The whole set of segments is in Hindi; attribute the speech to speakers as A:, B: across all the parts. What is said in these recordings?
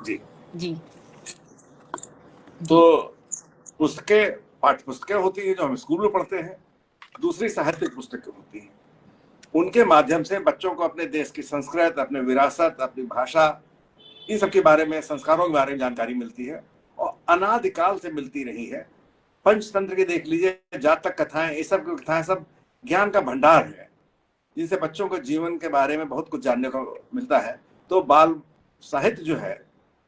A: जी।
B: जी
A: तो
B: जी
A: पुस्तकें, पाठ्य पुस्तकें होती है जो हम स्कूल में पढ़ते हैं, दूसरी साहित्यिक पुस्तकें होती हैं। उनके माध्यम से बच्चों को अपने देश की संस्कृति, अपने विरासत, अपनी भाषा, इन सब के बारे में, संस्कारों के बारे में जानकारी मिलती है और अनादिकाल से मिलती रही है। पंचतंत्र के देख लीजिए, जातक कथाएं, ये सब कथाएं सब ज्ञान का भंडार है, जिनसे बच्चों को जीवन के बारे में बहुत कुछ जानने को मिलता है। तो बाल साहित्य जो है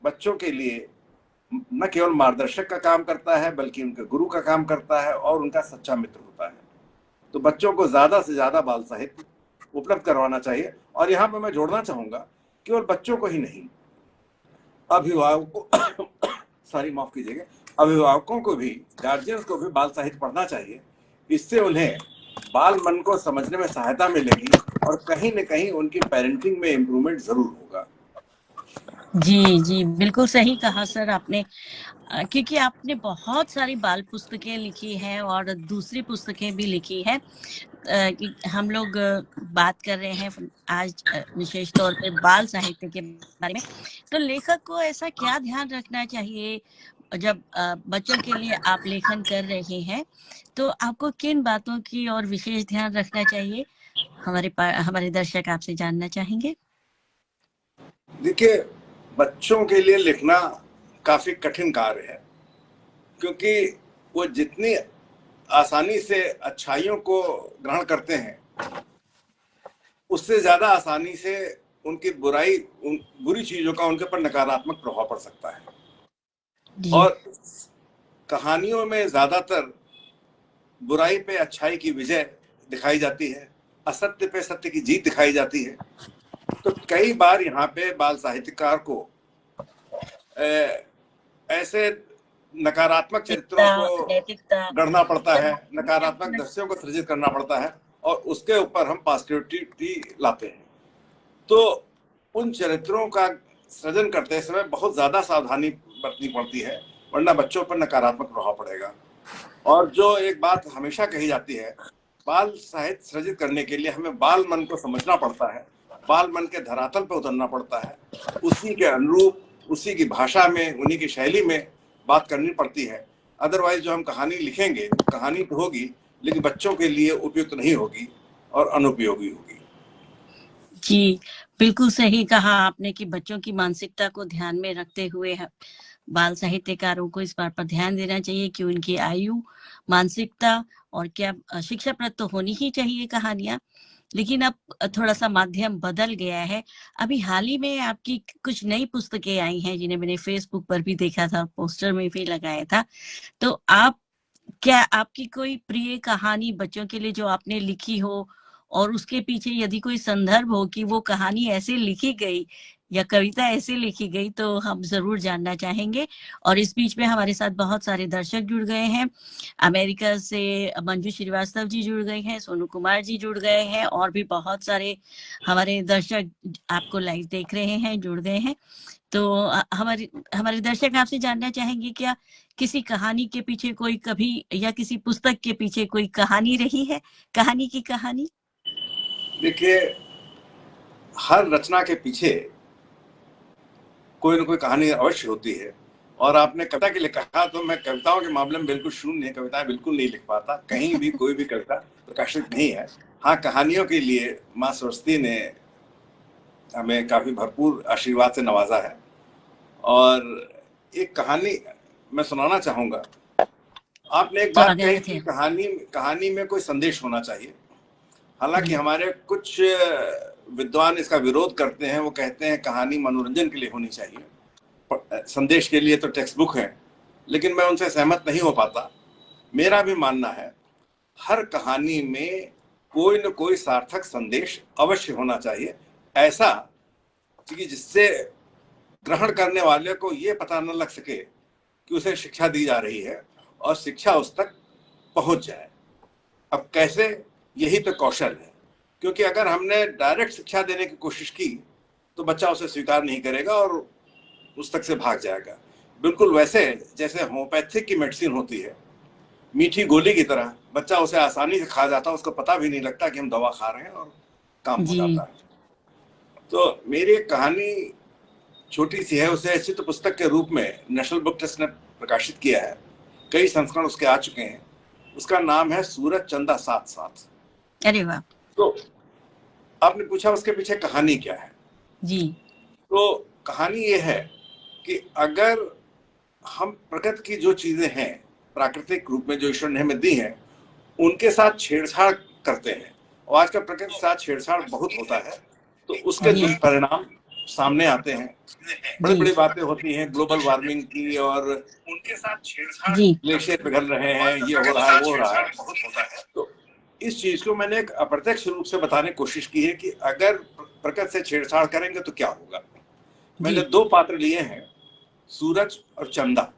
A: बच्चों के लिए न केवल मार्गदर्शक का काम करता है, बल्कि उनके गुरु का काम करता है और उनका सच्चा मित्र होता है। तो बच्चों को ज्यादा से ज्यादा बाल साहित्य उपलब्ध करवाना चाहिए। और यहाँ पर मैं जोड़ना चाहूंगा, केवल बच्चों को ही नहीं, अभिभावकों सॉरी माफ कीजिएगा, अभिभावकों को भी, गार्जियंस को भी बाल साहित्य पढ़ना चाहिए। इससे उन्हें बाल मन को समझने में सहायता मिलेगी और कहीं न कहीं उनकी पेरेंटिंग में इम्प्रूवमेंट जरूर होगा।
B: जी जी, बिल्कुल सही कहा सर आपने। क्योंकि आपने बहुत सारी बाल पुस्तकें लिखी हैं और दूसरी पुस्तकें भी लिखी हैं। कि हम लोग बात कर रहे हैं आज विशेष तौर पे बाल साहित्य के बारे में। तो लेखक को ऐसा क्या ध्यान रखना चाहिए जब बच्चों के लिए आप लेखन कर रहे हैं, तो आपको किन बातों की और विशेष ध्यान रखना चाहिए? हमारे दर्शक आपसे जानना चाहेंगे।
A: देखिए, बच्चों के लिए लिखना काफी कठिन कार्य है, क्योंकि वो जितनी आसानी से अच्छाइयों को ग्रहण करते हैं, उससे ज्यादा आसानी से उनकी बुरी चीजों का उनके पर नकारात्मक प्रभाव पड़ सकता है।
B: जी
A: और कहानियों में ज्यादातर बुराई पे अच्छाई की विजय दिखाई जाती है, असत्य पे सत्य की जीत दिखाई जाती है। तो कई बार यहाँ पे बाल साहित्यकार को ऐसे नकारात्मक चरित्रों को
B: नैतिकता
A: गढ़ना पड़ता है, नकारात्मक
B: सब।
A: दृश्यों को सृजित करना पड़ता है और उसके ऊपर हम पॉजिटिविटी लाते हैं। तो उन चरित्रों का सृजन करते समय बहुत ज्यादा सावधानी बरतनी पड़ती है, वरना बच्चों पर नकारात्मक प्रभाव पड़ेगा। और जो एक बात हमेशा कही जाती है, बाल साहित्य सृजित करने के लिए हमें बाल मन को समझना पड़ता है, बाल मन के धरातल पर उतरना पड़ता है, उसी के अनुरूप, उसी की भाषा में, उन्हीं की शैली में बात करनी पड़ती है। अदरवाइज जो हम कहानी लिखेंगे, कहानी तो होगी लेकिन बच्चों के लिए उपयुक्त नहीं होगी और अनुपयोगी होगी।
B: जी, बिल्कुल सही कहा आपने कि बच्चों की मानसिकता को ध्यान में रखते हुए बाल साहित्यकारों को इस बात पर ध्यान देना चाहिए कि उनकी आयु, मानसिकता और क्या शिक्षाप्रद तो होनी ही चाहिए कहानियाँ। लेकिन अब थोड़ा-सा माध्यम बदल गया है। अभी हाल ही में आपकी कुछ नई पुस्तकें आई हैं जिन्हें मैंने फ़ेसबुक पर भी देखा था, पोस्टर में भी लगाया था। तो क्या आपकी कोई प्रिय कहानी बच्चों के लिए जो आपने लिखी हो और उसके पीछे यदि कोई संदर्भ हो कि वो कहानी ऐसे लिखी गई या कविता ऐसे लिखी गई, तो हम जरूर जानना चाहेंगे। और इस बीच में हमारे साथ बहुत सारे दर्शक जुड़ गए हैं। अमेरिका से मंजू श्रीवास्तव जी जुड़ गए हैं, सोनू कुमार जी जुड़ गए हैं और भी बहुत सारे हमारे दर्शक आपको लाइव देख रहे हैं, जुड़ गए हैं। तो हमारे हमारे दर्शक आपसे जानना चाहेंगे, क्या किसी कहानी के पीछे कोई कभी या किसी पुस्तक के पीछे कोई कहानी रही है, कहानी की कहानी?
A: देखिए, हर रचना के पीछे कोई ना कोई कहानी अवश्य होती है। और आपने कविता के लिए कहा, तो मैं कविताओं के मामले में बिल्कुल शून्य, कविताएं बिल्कुल नहीं लिख पाता, कहीं भी कोई भी कविता प्रकाशित नहीं है। हाँ, कहानियों के लिए माँ सरस्वती ने हमें काफी भरपूर आशीर्वाद से नवाजा है। और एक कहानी मैं सुनाना चाहूंगा। आपने एक बात कही
B: स्वागत
A: कि
B: है।
A: कहानी कहानी में कोई संदेश होना चाहिए। हालांकि
B: जी
A: हमारे कुछ विद्वान इसका विरोध करते हैं, वो कहते हैं कहानी मनोरंजन के लिए होनी चाहिए, संदेश के लिए तो टेक्स्ट बुक है। लेकिन मैं उनसे सहमत नहीं हो पाता। मेरा भी मानना है, हर कहानी में कोई न कोई सार्थक संदेश अवश्य होना चाहिए, ऐसा कि जिससे ग्रहण करने वाले को ये पता न लग सके कि उसे शिक्षा दी जा रही है और शिक्षा उस तक पहुंच जाए। अब कैसे, यही तो कौशल है। क्योंकि अगर हमने डायरेक्ट शिक्षा देने की कोशिश की तो बच्चा उसे स्वीकार नहीं करेगा और पुस्तक से भाग जाएगा। बिल्कुल वैसे जैसे होम्योपैथिक की मेडिसिन होती है, मीठी गोली की तरह, बच्चा उसे आसानी से खा जाता है, उसको पता भी नहीं लगता कि हम दवा खा रहे हैं और काम हो
B: जी
A: जाता है। तो मेरी एक कहानी छोटी सी है, उसे चित्र पुस्तक के रूप में नेशनल बुक ट्रस्ट ने प्रकाशित किया है, कई संस्करण उसके आ चुके हैं। उसका नाम है सूरज चंदा साथ साथ।
B: अरे वाह।
A: तो आपने पूछा उसके पीछे कहानी क्या है
B: जी।
A: तो कहानी ये है कि अगर हम प्रकृति की जो चीजें हैं प्राकृतिक रूप में जो ईश्वर ने हमें दी हैं उनके साथ छेड़छाड़ करते हैं, और आजकल प्रकृति के साथ छेड़छाड़ बहुत होता है, तो उसके दुष्परिणाम सामने आते हैं। बड़ी बड़ी बातें होती हैं ग्लोबल वार्मिंग की, और उनके साथ छेड़छाड़, ग्लेशियर पिघल रहे हैं, ये हो रहा है वो हो रहा है, बहुत होता है। तो इस चीज को मैंने एक अप्रत्यक्ष रूप से बताने की कोशिश की है कि अगर प्रकृति से छेड़छाड़ करेंगे तो क्या होगा। मैंने 2 पात्र लिए हैं, सूरज और चंदा।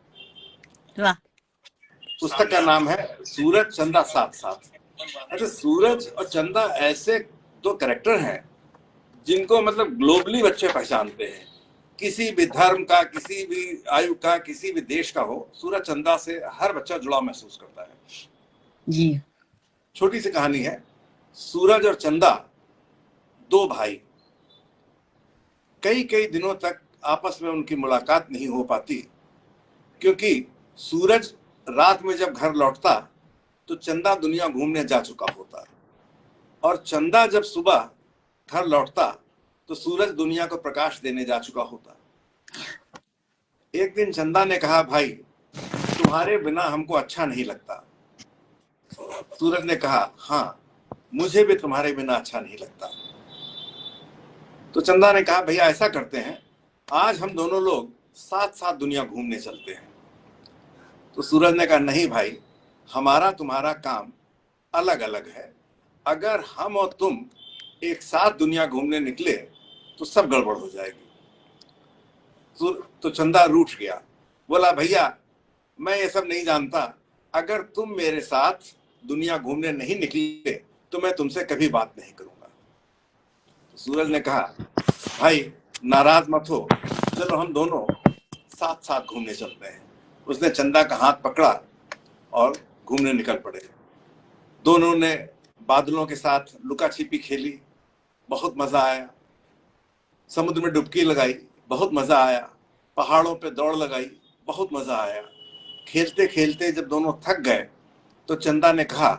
A: पुस्तक का नाम है सूरज चंदा साथ साथ। अच्छा, सूरज और चंदा ऐसे 2 कैरेक्टर हैं जिनको मतलब ग्लोबली बच्चे पहचानते हैं, किसी भी धर्म का, किसी भी आयु का, किसी भी देश का हो, सूरज चंदा से हर बच्चा जुड़ाव महसूस करता है
B: जी।
A: छोटी सी कहानी है। सूरज और चंदा 2 भाई, कई कई दिनों तक आपस में उनकी मुलाकात नहीं हो पाती, क्योंकि सूरज रात में जब घर लौटता तो चंदा दुनिया घूमने जा चुका होता, और चंदा जब सुबह घर लौटता तो सूरज दुनिया को प्रकाश देने जा चुका होता। एक दिन चंदा ने कहा, भाई तुम्हारे बिना हमको अच्छा नहीं लगता। सूरज ने कहा, हाँ मुझे भी तुम्हारे बिना अच्छा नहीं लगता। तो चंदा ने कहा, भैया ऐसा करते हैं, आज हम दोनों लोग साथ साथ दुनिया घूमने चलते हैं। तो सूरज ने कहा, नहीं भाई, हमारा तुम्हारा काम अलग अलग है, अगर हम और तुम एक साथ दुनिया घूमने निकले तो सब गड़बड़ हो जाएगी। तो चंदा रूठ गया, बोला, भैया मैं ये सब नहीं जानता, अगर तुम मेरे साथ दुनिया घूमने नहीं निकले तो मैं तुमसे कभी बात नहीं करूंगा। तो सूरज ने कहा, भाई नाराज मत हो, चलो हम दोनों साथ साथ घूमने चलते हैं। उसने चंदा का हाथ पकड़ा और घूमने निकल पड़े। दोनों ने बादलों के साथ लुका छिपी खेली, बहुत मजा आया। समुद्र में डुबकी लगाई, बहुत मजा आया। पहाड़ों पे दौड़ लगाई, बहुत मजा आया। खेलते खेलते जब दोनों थक गए तो चंदा ने कहा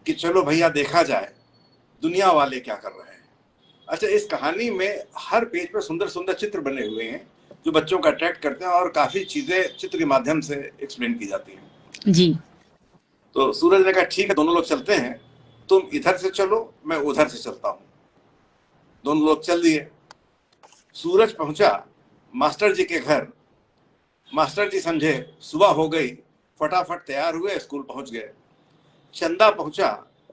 A: कि चलो भैया देखा जाए दुनिया वाले क्या कर रहे हैं। अच्छा, इस कहानी में हर पेज पे सुंदर सुंदर चित्र बने हुए हैं जो बच्चों को अट्रैक्ट करते हैं, और काफी चीजें चित्र के माध्यम से एक्सप्लेन की जाती हैं।
B: जी।
A: तो सूरज ने कहा, ठीक है दोनों लोग चलते हैं, तुम इधर से चलो मैं उधर से चलता हूं। दोनों लोग चल दिए। सूरज पहुंचा मास्टर जी के घर। मास्टर जी समझे सुबह हो गई, फटाफट तैयार हुए, स्कूल पहुंच गए। चंदा पहुंचा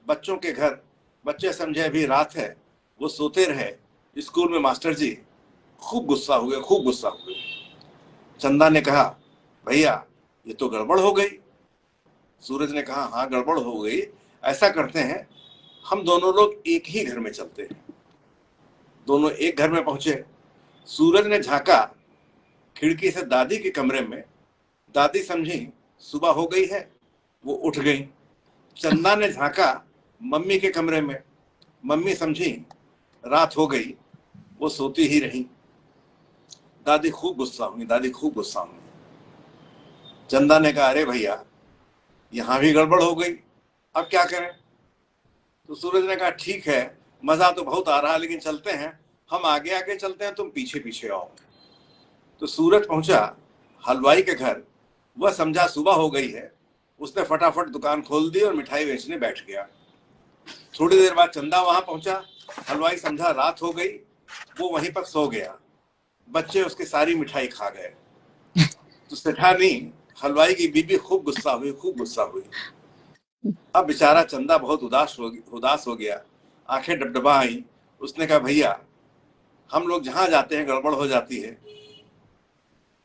A: बच्चों के घर। बच्चे समझे अभी रात है, वो सोते रहे। स्कूल में मास्टर जी खूब गुस्सा हुए, खूब गुस्सा हुए। चंदा ने कहा, भैया ये तो गड़बड़ हो गई। सूरज ने कहा, हाँ गड़बड़ हो गई, ऐसा करते हैं हम दोनों लोग एक ही घर में चलते हैं। दोनों एक घर में पहुंचे। सूरज ने झांका खिड़की से दादी के कमरे में। दादी समझी सुबह हो गई है, वो उठ गई। चंदा ने झांका मम्मी के कमरे में। मम्मी समझी रात हो गई, वो सोती ही रही। दादी खूब गुस्सा हुई, दादी खूब गुस्सा हुई। चंदा ने कहा, अरे भैया यहां भी गड़बड़ हो गई, अब क्या करें। तो सूरज ने कहा, ठीक है मजा तो बहुत आ रहा है, लेकिन चलते हैं, हम आगे आगे चलते हैं, तुम पीछे पीछे आओ। तो सूरज पहुंचा हलवाई के घर। वह समझा सुबह हो गई है, उसने फटाफट दुकान खोल दी और मिठाई बेचने बैठ गया। थोड़ी देर बाद चंदा वहां पहुंचा। हलवाई समझा रात हो गई, वो वहीं पर सो गया। बच्चे उसकी सारी मिठाई खा गए। तो सेठानी हलवाई की बीबी खूब गुस्सा हुई, खूब गुस्सा हुई। अब बेचारा चंदा बहुत उदास हो गया, आंखें डबडबा आई। उसने कहा, भैया हम लोग जहां जाते हैं गड़बड़ हो जाती है,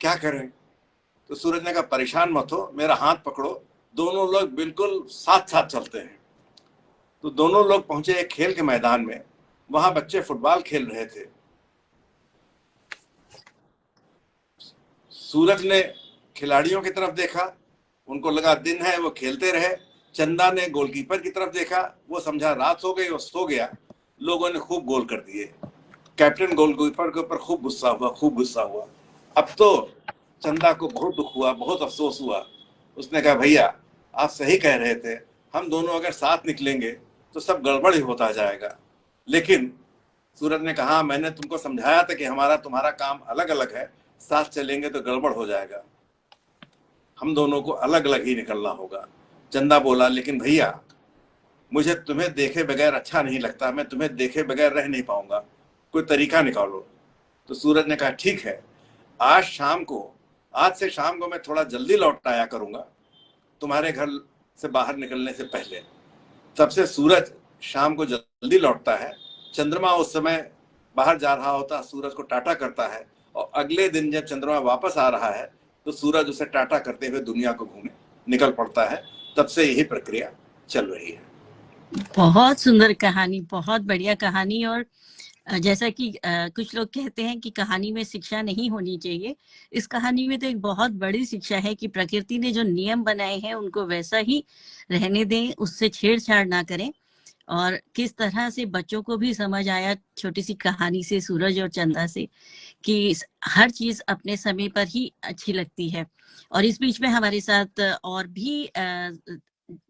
A: क्या करें। तो सूरज ने कहा, परेशान मत हो, मेरा हाथ पकड़ो, दोनों लोग बिल्कुल साथ साथ चलते हैं। तो दोनों लोग पहुंचे एक खेल के मैदान में। वहां बच्चे फुटबॉल खेल रहे थे। सूरज ने खिलाड़ियों की तरफ देखा, उनको लगा दिन है, वो खेलते रहे। चंदा ने गोलकीपर की तरफ देखा, वो समझा रात हो गई, वो सो गया। लोगों ने खूब गोल कर दिए। कैप्टन गोलकीपर के ऊपर खूब गुस्सा हुआ, खूब गुस्सा हुआ। अब तो चंदा को बहुत दुख हुआ, बहुत अफसोस हुआ। उसने कहा भैया आप सही कह रहे थे, हम दोनों अगर साथ निकलेंगे तो सब गड़बड़ ही होता जाएगा। लेकिन सूरज ने कहा मैंने तुमको समझाया था कि हमारा तुम्हारा काम अलग अलग है, साथ चलेंगे तो गड़बड़ हो जाएगा, हम दोनों को अलग अलग ही निकलना होगा। चंदा बोला लेकिन भैया मुझे तुम्हें देखे बगैर अच्छा नहीं लगता, मैं तुम्हें देखे बगैर रह नहीं पाऊंगा, कोई तरीका निकालो। तो सूरज ने कहा ठीक है, आज से शाम को मैं थोड़ा जल्दी लौट आया करूंगा तुम्हारे घर से बाहर निकलने से पहले। तब से सूरज शाम को जल्दी लौटता है, चंद्रमा उस समय बाहर जा रहा होता, सूरज को टाटा करता है, और अगले दिन जब चंद्रमा वापस आ रहा है तो सूरज उसे टाटा करते हुए दुनिया को घूमने निकल पड़ता है। तब से यही प्रक्रिया चल रही है।
B: बहुत सुंदर कहानी, बहुत बढ़िया कहानी। और जैसा कि कुछ लोग कहते हैं कि कहानी में शिक्षा नहीं होनी चाहिए, इस कहानी में तो एक बहुत बड़ी शिक्षा है कि प्रकृति ने जो नियम बनाए हैं उनको वैसा ही रहने दें, उससे छेड़छाड़ ना करें। और किस तरह से बच्चों को भी समझ आया छोटी सी कहानी से, सूरज और चंदा से, कि हर चीज अपने समय पर ही अच्छी लगती है। और इस बीच में हमारे साथ और भी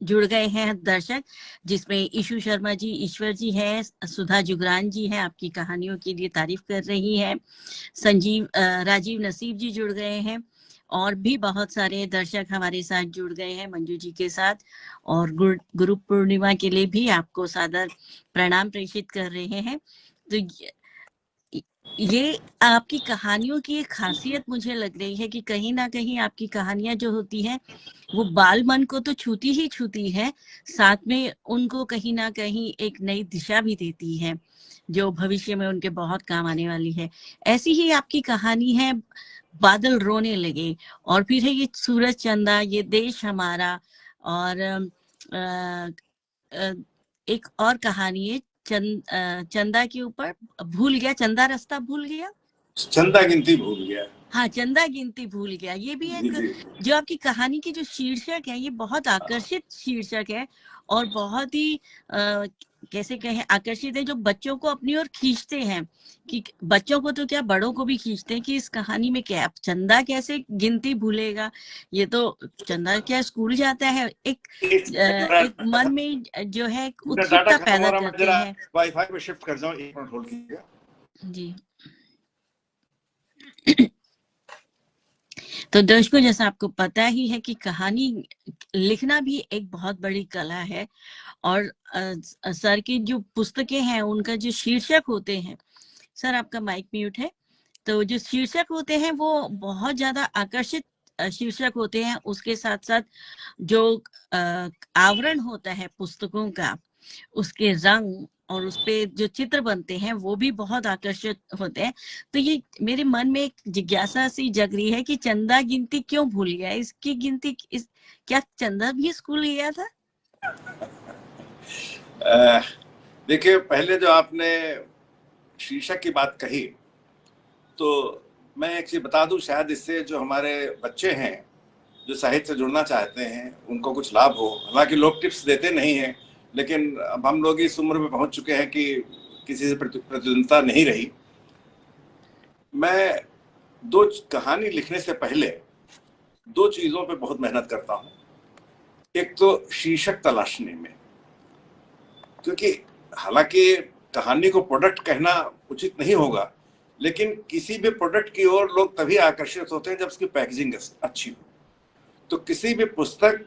B: जुड़ गए हैं दर्शक, जिसमें ईशु शर्मा जी, ईश्वर जी है, सुधा जुगरान जी हैं, आपकी कहानियों के लिए तारीफ कर रही हैं, राजीव नसीब जी जुड़ गए हैं, और भी बहुत सारे दर्शक हमारे साथ जुड़ गए हैं मंजू जी के साथ। और गुरु पूर्णिमा के लिए भी आपको सादर प्रणाम प्रेषित कर रहे हैं। तो ये आपकी कहानियों की एक खासियत मुझे लग रही है कि कहीं ना कहीं आपकी कहानियां जो होती हैं वो बाल मन को तो छूती ही छूती है, साथ में उनको कहीं ना कहीं एक नई दिशा भी देती है जो भविष्य में उनके बहुत काम आने वाली है। ऐसी ही आपकी कहानी है बादल रोने लगे, और फिर है ये सूरज चंदा, ये देश हमारा, और एक और कहानी है चंदा के ऊपर, भूल गया, चंदा रास्ता भूल गया,
A: चंदा गिनती भूल गया।
B: हाँ, चंदा गिनती भूल गया। ये भी एक जो आपकी कहानी की जो शीर्षक है, ये बहुत आकर्षित शीर्षक है और बहुत ही कैसे कहें आकर्षित है, जो बच्चों को अपनी ओर खींचते हैं, कि बच्चों को तो क्या बड़ों को भी खींचते हैं कि इस कहानी में क्या, चंदा कैसे गिनती भूलेगा, ये तो चंदा क्या स्कूल जाता है, एक मन में जो है उत्सुकता पैदा करते हैं।
A: वाईफाई पे शिफ्ट कर जाओ, 1 मिनट होल्ड कीजिएगा
B: जी। तो दर्शकों, जैसा आपको पता ही है कि कहानी लिखना भी एक बहुत बड़ी कला है, और सर की जो पुस्तकें हैं उनका जो शीर्षक होते हैं, सर आपका माइक म्यूट है, तो जो शीर्षक होते हैं वो बहुत ज्यादा आकर्षित शीर्षक होते हैं। उसके साथ साथ जो आवरण होता है पुस्तकों का, उसके रंग और उस पे जो चित्र बनते हैं वो भी बहुत आकर्षित होते हैं। तो ये मेरे मन में एक जिज्ञासा सी जग रही है कि चंदा गिनती क्यों भूल गया, इसकी गिनती क्या चंदा भी स्कूल गया था?
A: देखिए, पहले जो आपने शीर्षक की बात कही, तो मैं एक चीज बता दूं, शायद इससे जो हमारे बच्चे हैं जो साहित्य से जुड़ना चाहते हैं उनको कुछ लाभ हो। हालांकि लोग टिप्स देते नहीं हैं, लेकिन अब हम लोग इस उम्र में पहुंच चुके हैं कि किसी से प्रतिद्वंदता नहीं रही। मैं कहानी लिखने से पहले 2 चीजों पे बहुत मेहनत करता हूं। एक तो शीर्षक तलाशने में, क्योंकि हालांकि कहानी को प्रोडक्ट कहना उचित नहीं होगा, लेकिन किसी भी प्रोडक्ट की ओर लोग तभी आकर्षित होते हैं जब उसकी पैकेजिंग अच्छी हो। तो किसी भी पुस्तक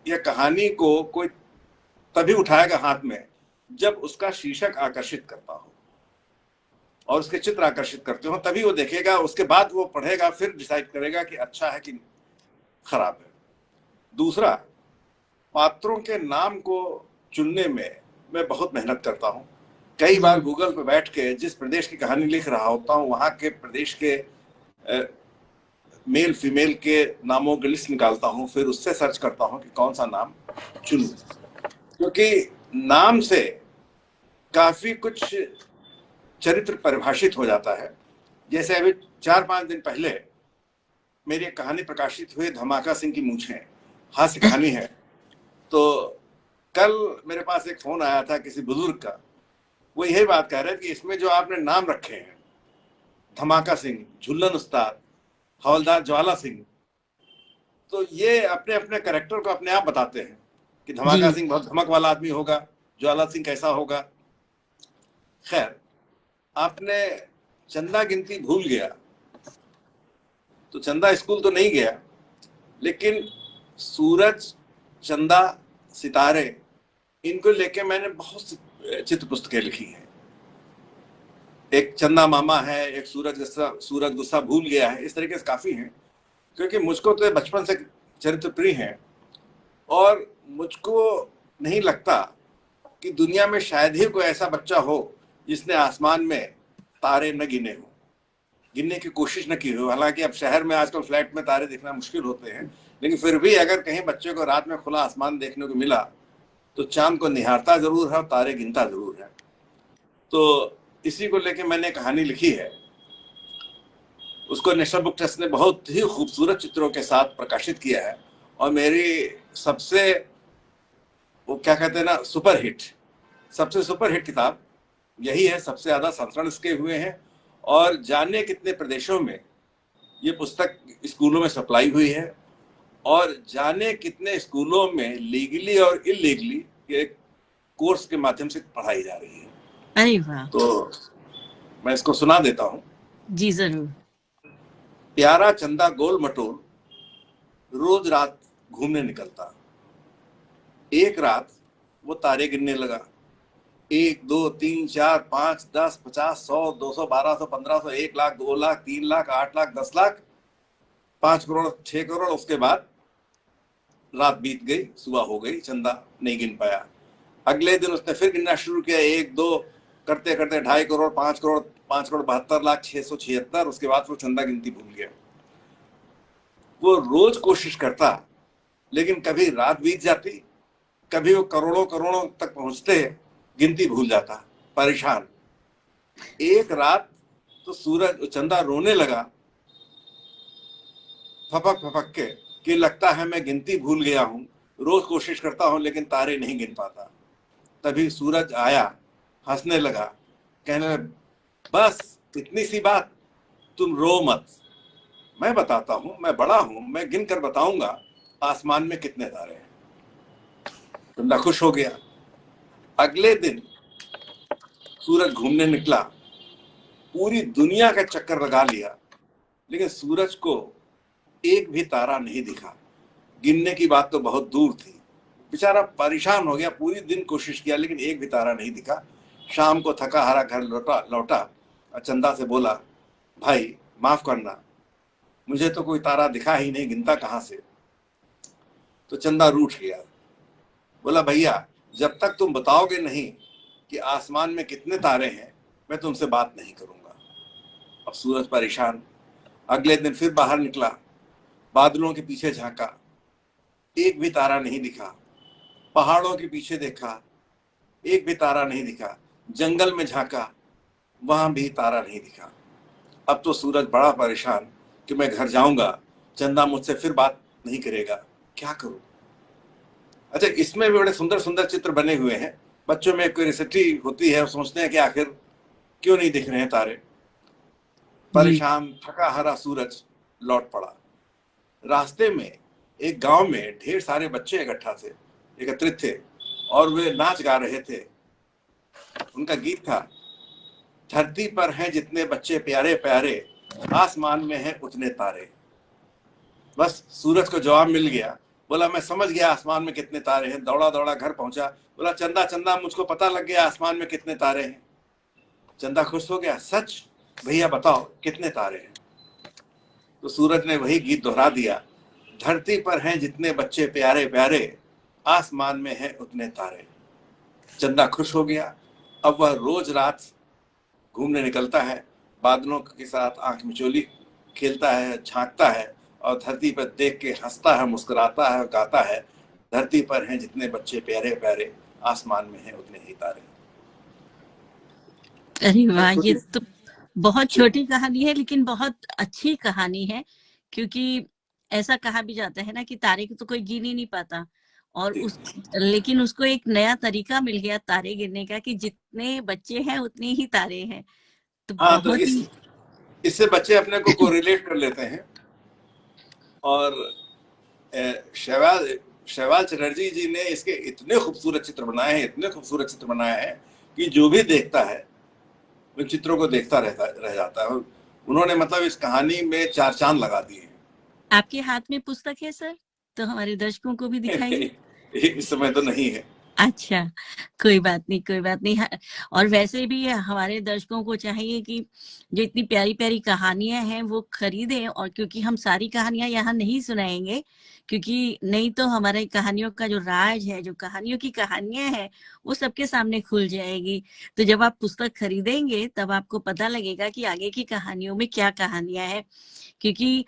A: या कहानी को कोई तभी उठाएगा हाथ में जब उसका शीर्षक आकर्षित करता हो और उसके चित्र आकर्षित करते हो, तभी वो देखेगा। उसके बाद वो पढ़ेगा, फिर डिसाइड करेगा कि अच्छा है कि खराब है। दूसरा, पात्रों के नाम को चुनने में मैं बहुत मेहनत करता हूँ। कई बार गूगल पे बैठ के जिस प्रदेश की कहानी लिख रहा होता हूँ, वहां के प्रदेश के मेल फीमेल के नामों की लिस्ट निकालता हूँ, फिर उससे सर्च करता हूँ कि कौन सा नाम चुनूं, क्योंकि नाम से काफी कुछ चरित्र परिभाषित हो जाता है। जैसे अभी 4-5 दिन पहले मेरी एक कहानी प्रकाशित हुई, धमाका सिंह की मूंछें, हास्य कहानी है। तो कल मेरे पास एक फोन आया था किसी बुजुर्ग का, वो यही बात कह रहे थे कि इसमें जो आपने नाम रखे हैं, धमाका सिंह, झुल्लन उस्ताद, हवलदार ज्वाला सिंह, तो ये अपने अपने कैरेक्टर को अपने आप बताते हैं कि धमाका सिंह बहुत धमक वाला आदमी होगा, ज्वाला सिंह कैसा होगा। खैर, आपने चंदा गिनती भूल गया, तो चंदा स्कूल तो नहीं गया, लेकिन सूरज, चंदा, सितारे, इनको लेके मैंने बहुत सी चित्र पुस्तकें लिखी हैं। एक चंदा मामा है, एक सूरज गुस्सा भूल गया है, इस तरीके से काफी हैं, क्योंकि मुझको तो बचपन से चरित्र प्रिय हैं और मुझको नहीं लगता कि दुनिया में शायद ही कोई ऐसा बच्चा हो जिसने आसमान में तारे न गिने हो, गिनने की कोशिश न की हो। हालांकि अब शहर में आजकल फ्लैट में तारे दिखना मुश्किल होते हैं, लेकिन फिर भी अगर कहीं बच्चे को रात में खुला आसमान देखने को मिला तो चांद को निहारता जरूर है और तारे गिनता जरूर है। तो इसी को लेके मैंने कहानी लिखी है। उसको नेशनल बुक ट्रस्ट ने बहुत ही खूबसूरत चित्रों के साथ प्रकाशित किया है और मेरी सबसे, वो क्या कहते हैं ना, सबसे सुपर हिट किताब यही है। सबसे ज्यादा संस्करण इसके हुए हैं और जाने कितने प्रदेशों में ये पुस्तक स्कूलों में सप्लाई हुई है और जाने कितने स्कूलों में लीगली और इलीगली एक कोर्स के माध्यम से पढ़ाई जा रही है।
B: अरे वाह।
A: तो मैं इसको सुना देता हूँ।
B: जी जरूर।
A: प्यारा चंदा गोल मटोल रोज रात घूमने निकलता। एक रात वो तारे गिनने लगा। 1 2 3 4 5 10 50 100 200 1200 1500 1 लाख 2 लाख 3 लाख 8 लाख 10 लाख 5 करोड़ 6 करोड़। उसके बाद रात बीत गई, सुबह हो गई, चंदा नहीं गिन पाया। अगले दिन उसने फिर गिनना शुरू किया। 1 2 करते करते 2.5 करोड़ 5 करोड़ 72 लाख 676। उसके बाद वो चंदा गिनती भूल गया। वो रोज कोशिश करता, लेकिन कभी रात बीत जाती, कभी वो करोड़ों करोड़ों तक पहुंचते, गिनती भूल जाता, परेशान। एक रात तो चंदा रोने लगा फपक फपक के कि लगता है मैं गिनती भूल गया हूं, रोज कोशिश करता हूं लेकिन तारे नहीं गिन पाता। तभी सूरज आया, हंसने लगा, कहने बस इतनी सी बात, तुम रो मत, मैं बताता हूं, मैं बड़ा हूं, मैं गिन कर बताऊंगा आसमान में कितने तारे हैं। चंदा खुश हो गया। अगले दिन सूरज घूमने निकला, पूरी दुनिया का चक्कर लगा लिया, लेकिन सूरज को एक भी तारा नहीं दिखा। गिनने की बात तो बहुत दूर थी। बेचारा परेशान हो गया, पूरी दिन कोशिश किया लेकिन एक भी तारा नहीं दिखा। शाम को थका हारा घर लौटा और चंदा से बोला, भाई माफ करना, मुझे तो कोई तारा दिखा ही नहीं, गिनता कहाँ से। तो चंदा रूठ गया, बोला भैया जब तक तुम बताओगे नहीं कि आसमान में कितने तारे हैं, मैं तुमसे बात नहीं करूंगा। अब सूरज परेशान। अगले दिन फिर बाहर निकला, बादलों के पीछे झांका, एक भी तारा नहीं दिखा। पहाड़ों के पीछे देखा, एक भी तारा नहीं दिखा। जंगल में झांका, वहां भी तारा नहीं दिखा। अब तो सूरज बड़ा परेशान कि मैं घर जाऊंगा, चंदा मुझसे फिर बात नहीं करेगा, क्या करूं। अच्छा, इसमें भी बड़े सुंदर सुंदर चित्र बने हुए हैं। बच्चों में क्यूरियोसिटी होती है, सोचते हैं कि आखिर क्यों नहीं दिख रहे हैं तारे। परेशान थका हारा सूरज लौट पड़ा। रास्ते में एक गांव में ढेर सारे बच्चे एकत्रित थे और वे नाच गा रहे थे। उनका गीत था, धरती पर हैं जितने बच्चे प्यारे प्यारे, आसमान में हैं उतने तारे। बस सूरज को जवाब मिल गया। बोला मैं समझ गया आसमान में कितने तारे हैं। दौड़ा दौड़ा घर पहुंचा, बोला चंदा चंदा मुझको पता लग गया आसमान में कितने तारे हैं। चंदा खुश हो गया, सच भैया बताओ कितने तारे हैं। तो सूरज ने वही गीत दोहरा दिया, धरती पर हैं जितने बच्चे प्यारे प्यारे, आसमान में हैं उतने तारे। चंदा खुश हो गया। अब वह रोज रात घूमने निकलता है, बादलों के साथ आंख मिचोली खेलता है, झांकता है और धरती पर देख के हंसता है, मुस्कुराता है और गाता है, धरती पर हैं जितने बच्चे प्यारे प्यारे, आसमान में हैं उतने ही तारे।
B: अरे वाह, ये तो बहुत छोटी कहानी है लेकिन बहुत अच्छी कहानी है, क्योंकि ऐसा कहा भी जाता है ना कि तारे को तो कोई गिन ही नहीं पाता और लेकिन उसको एक नया तरीका मिल गया तारे गिनने का कि जितने बच्चे हैं उतने ही तारे हैं। तो
A: हाँ, तो
B: बहुत ही
A: इससे बच्चे अपने को कोरिलेट कर लेते हैं। और शहबाज चटर्जी जी ने इसके इतने खूबसूरत चित्र बनाए हैं, इतने खूबसूरत चित्र बनाए हैं कि जो भी देखता है उन चित्रों को देखता रह जाता है। उन्होंने मतलब इस कहानी में 4 चांद लगा दिए हैं।
B: आपके हाथ में पुस्तक है सर, तो हमारे दर्शकों को भी दिखाइए।
A: इस समय तो नहीं है।
B: अच्छा, कोई बात नहीं, कोई बात नहीं। और वैसे भी हमारे दर्शकों को चाहिए कि जो इतनी प्यारी प्यारी कहानियां हैं वो खरीदें, और क्योंकि हम सारी कहानियां यहाँ नहीं सुनाएंगे, क्योंकि नहीं तो हमारे कहानियों का जो राज है, जो कहानियों की कहानियां हैं, वो सबके सामने खुल जाएगी। तो जब आप पुस्तक खरीदेंगे तब आपको पता लगेगा कि आगे की कहानियों में क्या कहानियां हैं। क्योंकि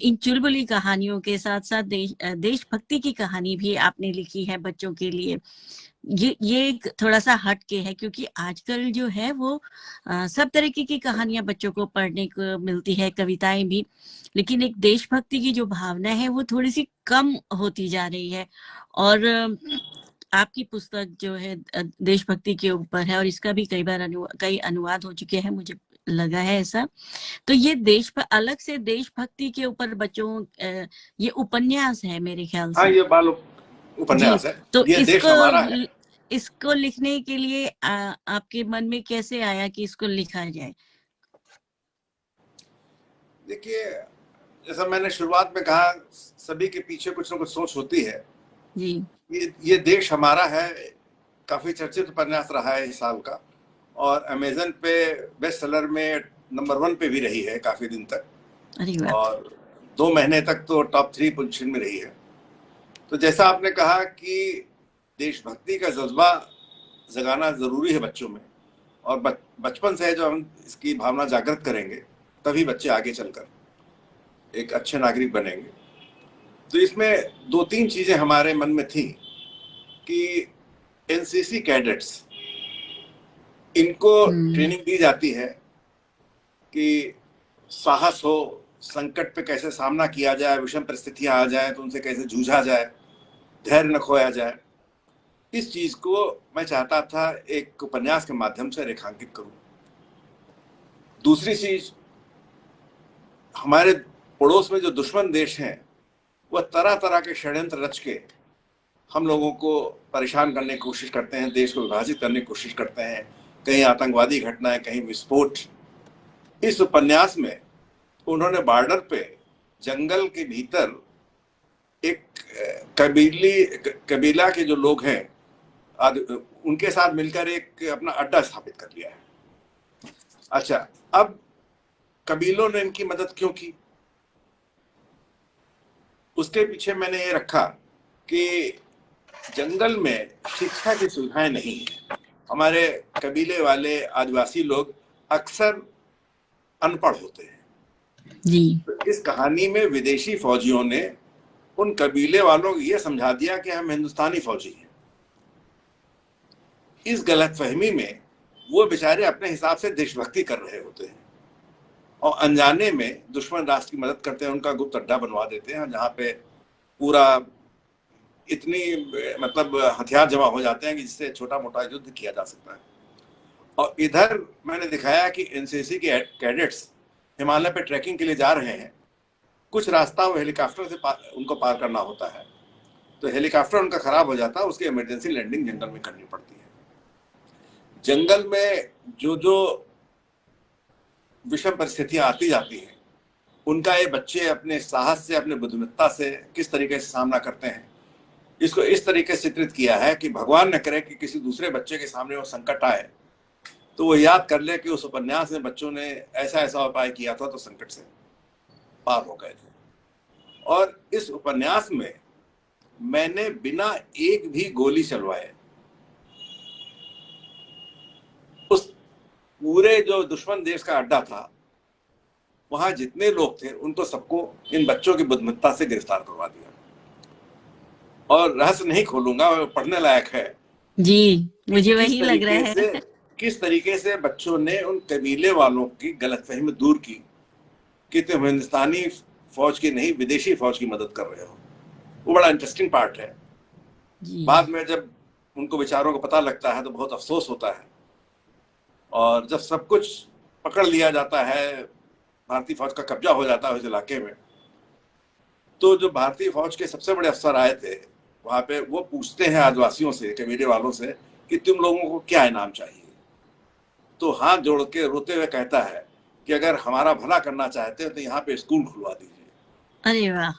B: इन चुलबुली कहानियों के साथ साथ देशभक्ति की कहानी भी आपने लिखी है बच्चों के लिए। ये थोड़ा सा हट के है, क्योंकि आजकल जो है वो सब तरीके की कहानियां बच्चों को पढ़ने को मिलती है, कविताएं भी, लेकिन एक देशभक्ति की जो भावना है वो थोड़ी सी कम होती जा रही है। और आपकी पुस्तक जो है देशभक्ति के ऊपर है, और इसका भी कई अनुवाद हो चुके हैं, मुझे लगा है ऐसा। तो ये अलग से देशभक्ति के ऊपर बच्चों ये उपन्यास है मेरे ख्याल
A: हाँ,
B: से।
A: ये बाल
B: जी,
A: उपन्यास है।
B: तो
A: ये देश हमारा है।
B: इसको लिखने के लिए आपके मन में कैसे आया कि इसको लिखा जाए?
A: देखिए, जैसा मैंने शुरुआत में कहा, सभी के पीछे कुछ ना कुछ सोच होती है।
B: जी,
A: ये देश हमारा है काफी चर्चित उपन्यास रहा है इस साल का, और अमेजन पे बेस्ट सेलर में नंबर 1 पे भी रही है काफी दिन तक,
B: अरे वाह।
A: और 2 महीने तक तो टॉप 3 पोजीशन में रही है। तो जैसा आपने कहा कि देशभक्ति का जज्बा जगाना जरूरी है बच्चों में, और बचपन से जो हम इसकी भावना जागृत करेंगे तभी बच्चे आगे चलकर एक अच्छे नागरिक बनेंगे। तो इसमें 2-3 चीजें हमारे मन में थी कि एनसीसी कैडेट्स, इनको ट्रेनिंग दी जाती है कि साहस हो, संकट पे कैसे सामना किया जाए, विषम परिस्थितियां आ जाए तो उनसे कैसे जूझा जाए, धैर्य न खोया जाए। इस चीज को मैं चाहता था एक उपन्यास के माध्यम से रेखांकित करूं। दूसरी चीज, हमारे पड़ोस में जो दुश्मन देश हैं वह तरह तरह के षड्यंत्र रच के हम लोगों को परेशान करने की कोशिश करते हैं, देश को विभाजित करने की कोशिश करते हैं, कहीं आतंकवादी घटनाएं, कहीं विस्फोट। इस उपन्यास में उन्होंने बॉर्डर पे जंगल के भीतर एक कबीला के जो लोग हैं उनके साथ मिलकर एक अपना अड्डा स्थापित कर लिया है। अच्छा, अब कबीलों ने इनकी मदद क्यों की, उसके पीछे मैंने ये रखा कि जंगल में शिक्षा की सुविधाएं नहीं है। हमारे कबीले वाले आदिवासी लोग अक्सर अनपढ़ होते हैं
B: जी।
A: तो इस कहानी में विदेशी फौजियों ने उन कबीले वालों को ये समझा दिया कि हम हिंदुस्तानी फौजी हैं। इस गलतफहमी में वो बेचारे अपने हिसाब से देशभक्ति कर रहे होते हैं और अनजाने में दुश्मन राष्ट्र की मदद करते हैं, उनका गुप्त अड्डा बनवा देते हैं जहाँ पे पूरा इतनी मतलब हथियार जमा हो जाते हैं कि जिससे छोटा मोटा युद्ध किया जा सकता है। और इधर मैंने दिखाया कि एनसीसी के कैडेट्स हिमालय पे ट्रैकिंग के लिए जा रहे हैं। कुछ रास्ता वो हेलीकॉप्टर से उनको पार करना होता है, तो हेलीकॉप्टर उनका खराब हो जाता है, उसकी इमरजेंसी लैंडिंग जंगल में करनी पड़ती है। जंगल में जो जो विषम परिस्थितियां आती जाती हैं उनका ये बच्चे अपने साहस से, अपने बुद्धिमत्ता से किस तरीके से सामना करते हैं, इसको इस तरीके से चित्रित किया है कि भगवान न करे कि किसी दूसरे बच्चे के सामने वो संकट आए तो वो याद कर ले कि उस उपन्यास में बच्चों ने ऐसा ऐसा उपाय किया था तो संकट से पार हो गए थे। और इस उपन्यास में मैंने बिना एक भी गोली चलवाए उस पूरे जो दुश्मन देश का अड्डा था वहां जितने लोग थे उनको सबको इन बच्चों की बुद्धिमत्ता से गिरफ्तार करवा दिया। और रहस्य नहीं खोलूंगा, पढ़ने लायक है
B: जी, मुझे वही लग रहा है।
A: किस तरीके से बच्चों ने उन कबीले वालों की गलतफहमी दूर की कि तुम हिंदुस्तानी फौज की नहीं विदेशी फौज की मदद कर रहे हो। वो बड़ा इंटरेस्टिंग पार्ट है।
B: जी
A: बाद में जब उनको विचारों को पता लगता है तो बहुत अफसोस होता है। और जब सब कुछ पकड़ लिया जाता है, भारतीय फौज का कब्जा हो जाता है उस इलाके में, तो जो भारतीय फौज के सबसे बड़े अफसर आए थे वहां पे, वो पूछते हैं आदिवासियों से, कबीले वालों से, कि तुम लोगों को क्या इनाम चाहिए। तो हाथ जोड़ के रोते हुए कहता है कि अगर हमारा भला करना चाहते हो तो यहाँ पे स्कूल खुलवा दीजिए,
B: अरे वाह।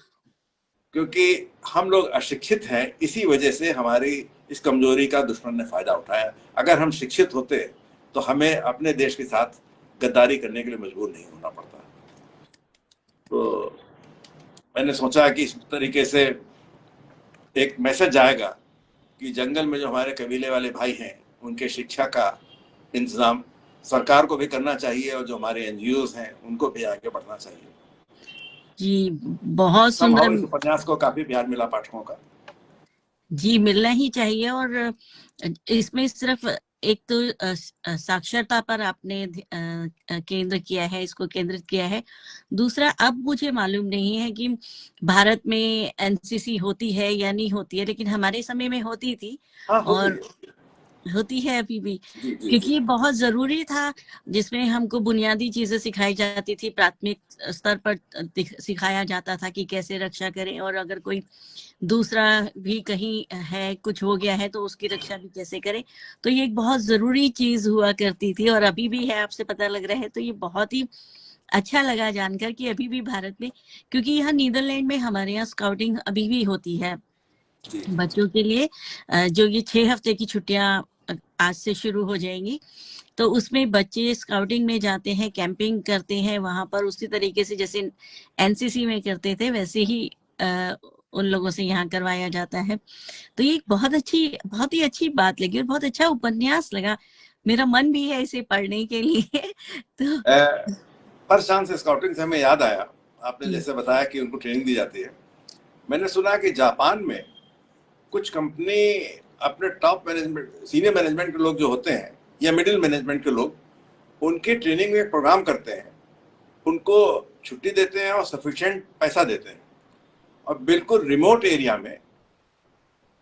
A: क्योंकि हम लोग अशिक्षित हैं, इसी वजह से हमारी इस कमजोरी का दुश्मन ने फायदा उठाया। अगर हम शिक्षित होते तो हमें अपने देश के साथ गद्दारी करने के लिए मजबूर नहीं होना पड़ता। तो मैंने सोचा कि इस तरीके से एक मैसेज जाएगा कि जंगल में जो हमारे कबीले वाले भाई हैं उनके शिक्षा का इंतजाम सरकार को भी करना चाहिए, और जो हमारे एनजीओज हैं उनको भी आगे बढ़ना चाहिए।
B: जी बहुत
A: संभव इस
B: सुंदर।
A: उपन्यास को काफी प्यार मिला पाठकों का।
B: जी मिलना ही चाहिए। और इसमें सिर्फ एक तो साक्षरता पर आपने केंद्र किया है, इसको केंद्रित किया है। दूसरा, अब मुझे मालूम नहीं है कि भारत में एनसीसी होती है या नहीं होती है, लेकिन हमारे समय में होती थी।
A: हाँ,
B: और होती है अभी भी,
A: जी, जी,
B: क्योंकि
A: जी।
B: ये बहुत जरूरी था, जिसमें हमको बुनियादी चीजें सिखाई जाती थी। प्राथमिक स्तर पर सिखाया जाता था कि कैसे रक्षा करें, और अगर कोई दूसरा भी कहीं है, कुछ हो गया है, तो उसकी रक्षा भी कैसे करें। तो ये एक बहुत जरूरी चीज हुआ करती थी, और अभी भी है, आपसे पता लग रहा है। तो ये बहुत ही अच्छा लगा जानकर कि अभी भी भारत में, क्योंकि यहाँ नीदरलैंड में हमारे यहाँ स्काउटिंग अभी भी होती है बच्चों के लिए। जो ये 6 हफ्ते की छुट्टियां आज से शुरू हो जाएंगी, तो उसमें बच्चे स्काउटिंग में जाते हैं, कैंपिंग करते हैं वहां पर, उसी तरीके से जैसे एनसीसी में करते थे वैसे ही उन लोगों से यहाँ करवाया जाता है। तो ये बहुत ही अच्छी बात लगी, और बहुत अच्छा उपन्यास लगा। मेरा मन भी है इसे पढ़ने के लिए। तो
A: पर शांत से स्काउटिंग से हमें याद आया, आपने
B: जी
A: जैसे बताया कि उनको ट्रेनिंग दी जाती है। मैंने सुना कि जापान में कुछ कंपनी अपने टॉप मैनेजमेंट, सीनियर मैनेजमेंट के लोग जो होते हैं या मिडिल मैनेजमेंट के लोग, उनकी ट्रेनिंग में एक प्रोग्राम करते हैं, उनको छुट्टी देते हैं और सफिशिएंट पैसा देते हैं, और बिल्कुल रिमोट एरिया में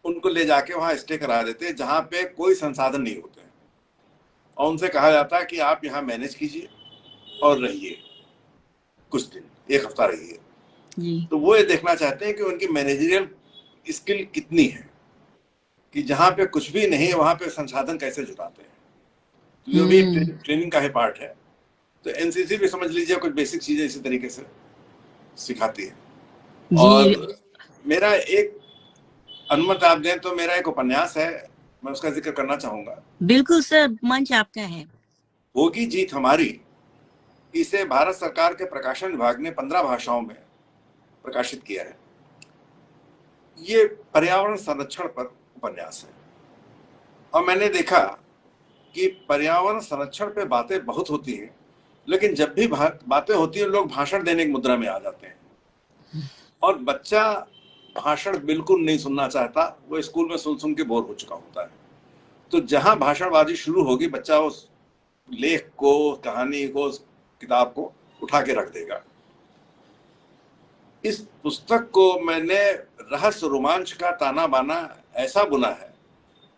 A: उनको ले जाके वहां स्टे करा देते हैं जहां पे कोई संसाधन नहीं होते हैं, और उनसे कहा जाता है कि आप यहाँ मैनेज कीजिए और रहिए कुछ दिन, 1 हफ्ता रहिए।
B: जी
A: तो वो ये देखना चाहते हैं कि उनकी मैनेजरियल स्किल कितनी है, कि जहां पे कुछ भी नहीं है वहां पे संसाधन कैसे जुटाते हैं। तो ये भी ट्रेनिंग का ही पार्ट है। तो एनसीसी भी समझ लीजिए कुछ बेसिक चीजें इसी तरीके से सिखाती है।
B: जी
A: और मेरा एक, अनुमति आप दें तो मेरा एक उपन्यास है, मैं उसका जिक्र करना चाहूंगा।
B: बिल्कुल सर, मंच आपका है।
A: होगी जीत हमारी। इसे भारत सरकार के प्रकाशन विभाग ने 15 भाषाओं में प्रकाशित किया है। ये पर्यावरण संरक्षण पर उपन्यास है, और मैंने देखा कि पर्यावरण संरक्षण पे बातें बहुत होती हैं, लेकिन जब भी बातें होती हैं लोग भाषण देने की मुद्रा में आ जाते हैं, और बच्चा भाषण बिल्कुल नहीं सुनना चाहता, वो स्कूल में सुन सुन के बोर हो चुका होता है। तो जहां भाषणबाजी शुरू होगी बच्चा उस लेख को, कहानी को, उस किताब को उठा के रख देगा। इस पुस्तक को मैंने रहस्य रोमांच का ताना बाना ऐसा बुना है,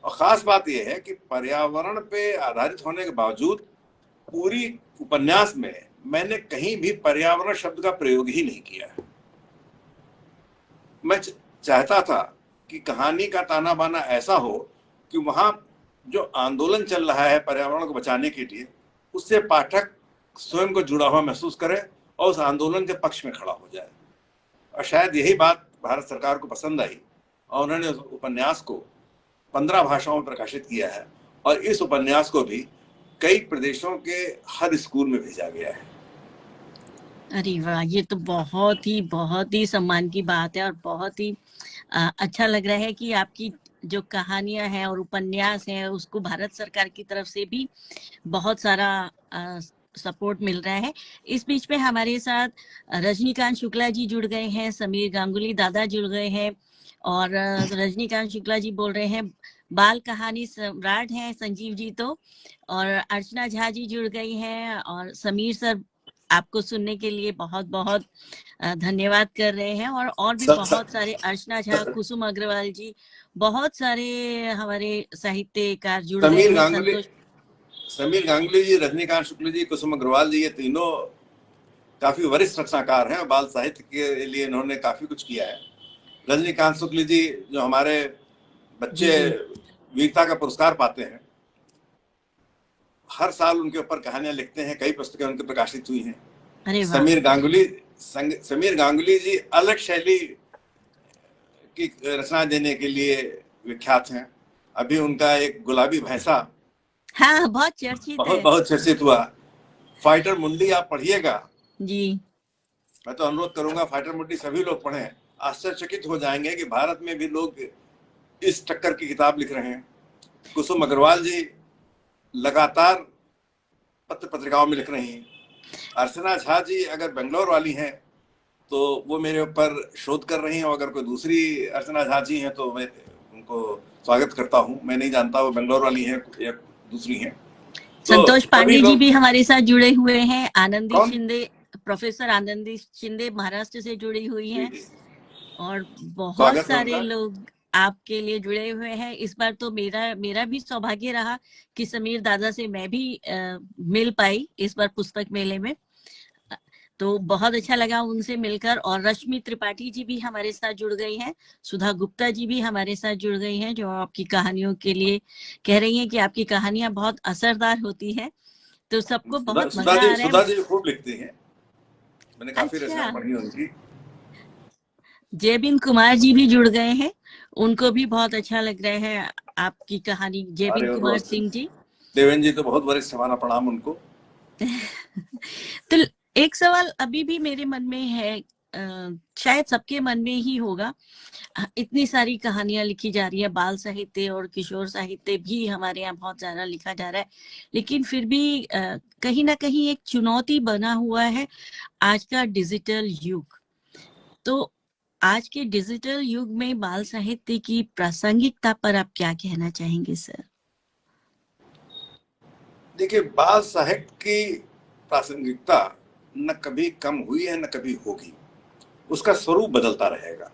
A: और खास बात यह है कि पर्यावरण पे आधारित होने के बावजूद पूरी उपन्यास में मैंने कहीं भी पर्यावरण शब्द का प्रयोग ही नहीं किया है। मैं चाहता था कि कहानी का ताना बाना ऐसा हो कि वहां जो आंदोलन चल रहा है पर्यावरण को बचाने के लिए, उससे पाठक स्वयं को जुड़ा हुआ महसूस करे और उस आंदोलन के पक्ष में खड़ा हो जाए। और शायद यही बात भारत सरकार को पसंद आई, और उन्होंने उस उपन्यास को 15 भाषाओं में प्रकाशित किया है, और इस उपन्यास को भी कई प्रदेशों के हर स्कूल में भेजा गया है।
B: अरे वाह, ये तो बहुत ही सम्मान की बात है, और बहुत ही अच्छा लग रहा है कि आपकी जो कहानियां हैं और उपन्यास हैं उसको भारत सरकार की तरफ से भी बहुत सारा सपोर्ट मिल रहा है। इस बीच में हमारे साथ रजनीकांत शुक्ला जी जुड़ गए हैं, समीर गांगुली दादा जुड़ गए हैं, और रजनीकांत शुक्ला जी बोल रहे हैं बाल कहानी सम्राट हैं संजीव जी तो, और अर्चना झा जी जुड़ गई हैं, और समीर सर आपको सुनने के लिए बहुत बहुत धन्यवाद कर रहे हैं। और भी बहुत सारे, अर्चना झा, कुसुम अग्रवाल जी, बहुत सारे हमारे साहित्यकार जुड़ गए हैं।
A: समीर गांगुली जी, रजनीकांत शुक्ल जी, कुसुम अग्रवाल जी, ये तीनों काफी वरिष्ठ रचनाकार हैं। बाल साहित्य के लिए इन्होंने काफी कुछ किया है। रजनीकांत शुक्ल जी जो हमारे बच्चे वीरता का पुरस्कार पाते हैं, हर साल उनके ऊपर कहानियां लिखते हैं, कई पुस्तकें उनकी प्रकाशित हुई हैं। समीर गांगुली जी अलग शैली की रचना देने के लिए विख्यात हैं। अभी उनका एक गुलाबी भैंसा,
B: हाँ, बहुत चर्चित है,
A: बहुत चर्चित हुआ। फाइटर मुंडी आप पढ़िएगा
B: जी।
A: मैं तो अनुरोध करूंगा फाइटर मुंडी सभी लोग पढ़ें। आश्चर्यचकित हो जाएंगे कि भारत में भी लोग इस टक्कर की किताब लिख रहे हैं। कुसुम अग्रवाल जी लगातार पत्र पत्रिकाओं में लिख रही हैं। अर्चना झा जी अगर बेंगलोर वाली हैं तो वो मेरे ऊपर शोध कर रही हैं, और अगर कोई दूसरी अर्चना झा जी हैं तो मैं उनको स्वागत करता हूँ। मैं नहीं जानता वो बेंगलोर वाली हैं या दूसरी हैं।
B: संतोष पांडे जी भी हमारे साथ जुड़े हुए हैं। आनंदी शिंदे, प्रोफेसर आनंदी शिंदे महाराष्ट्र से जुड़ी हुई हैं, और बहुत सारे लोग आपके लिए जुड़े हुए हैं। इस बार तो मेरा भी सौभाग्य रहा कि समीर दादा से मैं भी मिल पाई इस बार पुस्तक मेले में, तो बहुत अच्छा लगा उनसे मिलकर। और रश्मि त्रिपाठी जी भी हमारे साथ जुड़ गई हैं, सुधा गुप्ता जी भी हमारे साथ जुड़ गई हैं, जो आपकी कहानियों के लिए कह रही हैं कि आपकी कहानियां बहुत असरदार होती हैं। तो सबको बहुत मजा आ रहा है।
A: सुधा जी खूब लिखती हैं, मैंने काफी रचनाएं पढ़ी उनकी।
B: जयबिन कुमार जी भी जुड़ गए हैं, उनको भी बहुत अच्छा लग रहा है आपकी कहानी। जयबिन कुमार सिंह जी,
A: देवेन जी तो बहुत वरिष्ठ, हमारा प्रणाम उनको।
B: तो एक सवाल अभी भी मेरे मन में है, शायद सबके मन में ही होगा। इतनी सारी कहानियां लिखी जा रही है, बाल साहित्य और किशोर साहित्य भी हमारे यहाँ बहुत ज्यादा लिखा जा रहा है, लेकिन फिर भी कहीं ना कहीं एक चुनौती बना हुआ है आज का डिजिटल युग। तो आज के डिजिटल युग में बाल साहित्य की प्रासंगिकता पर आप क्या कहना चाहेंगे सर?
A: देखिए, बाल साहित्य की प्रासंगिकता न कभी कम हुई है न कभी होगी, उसका स्वरूप बदलता रहेगा।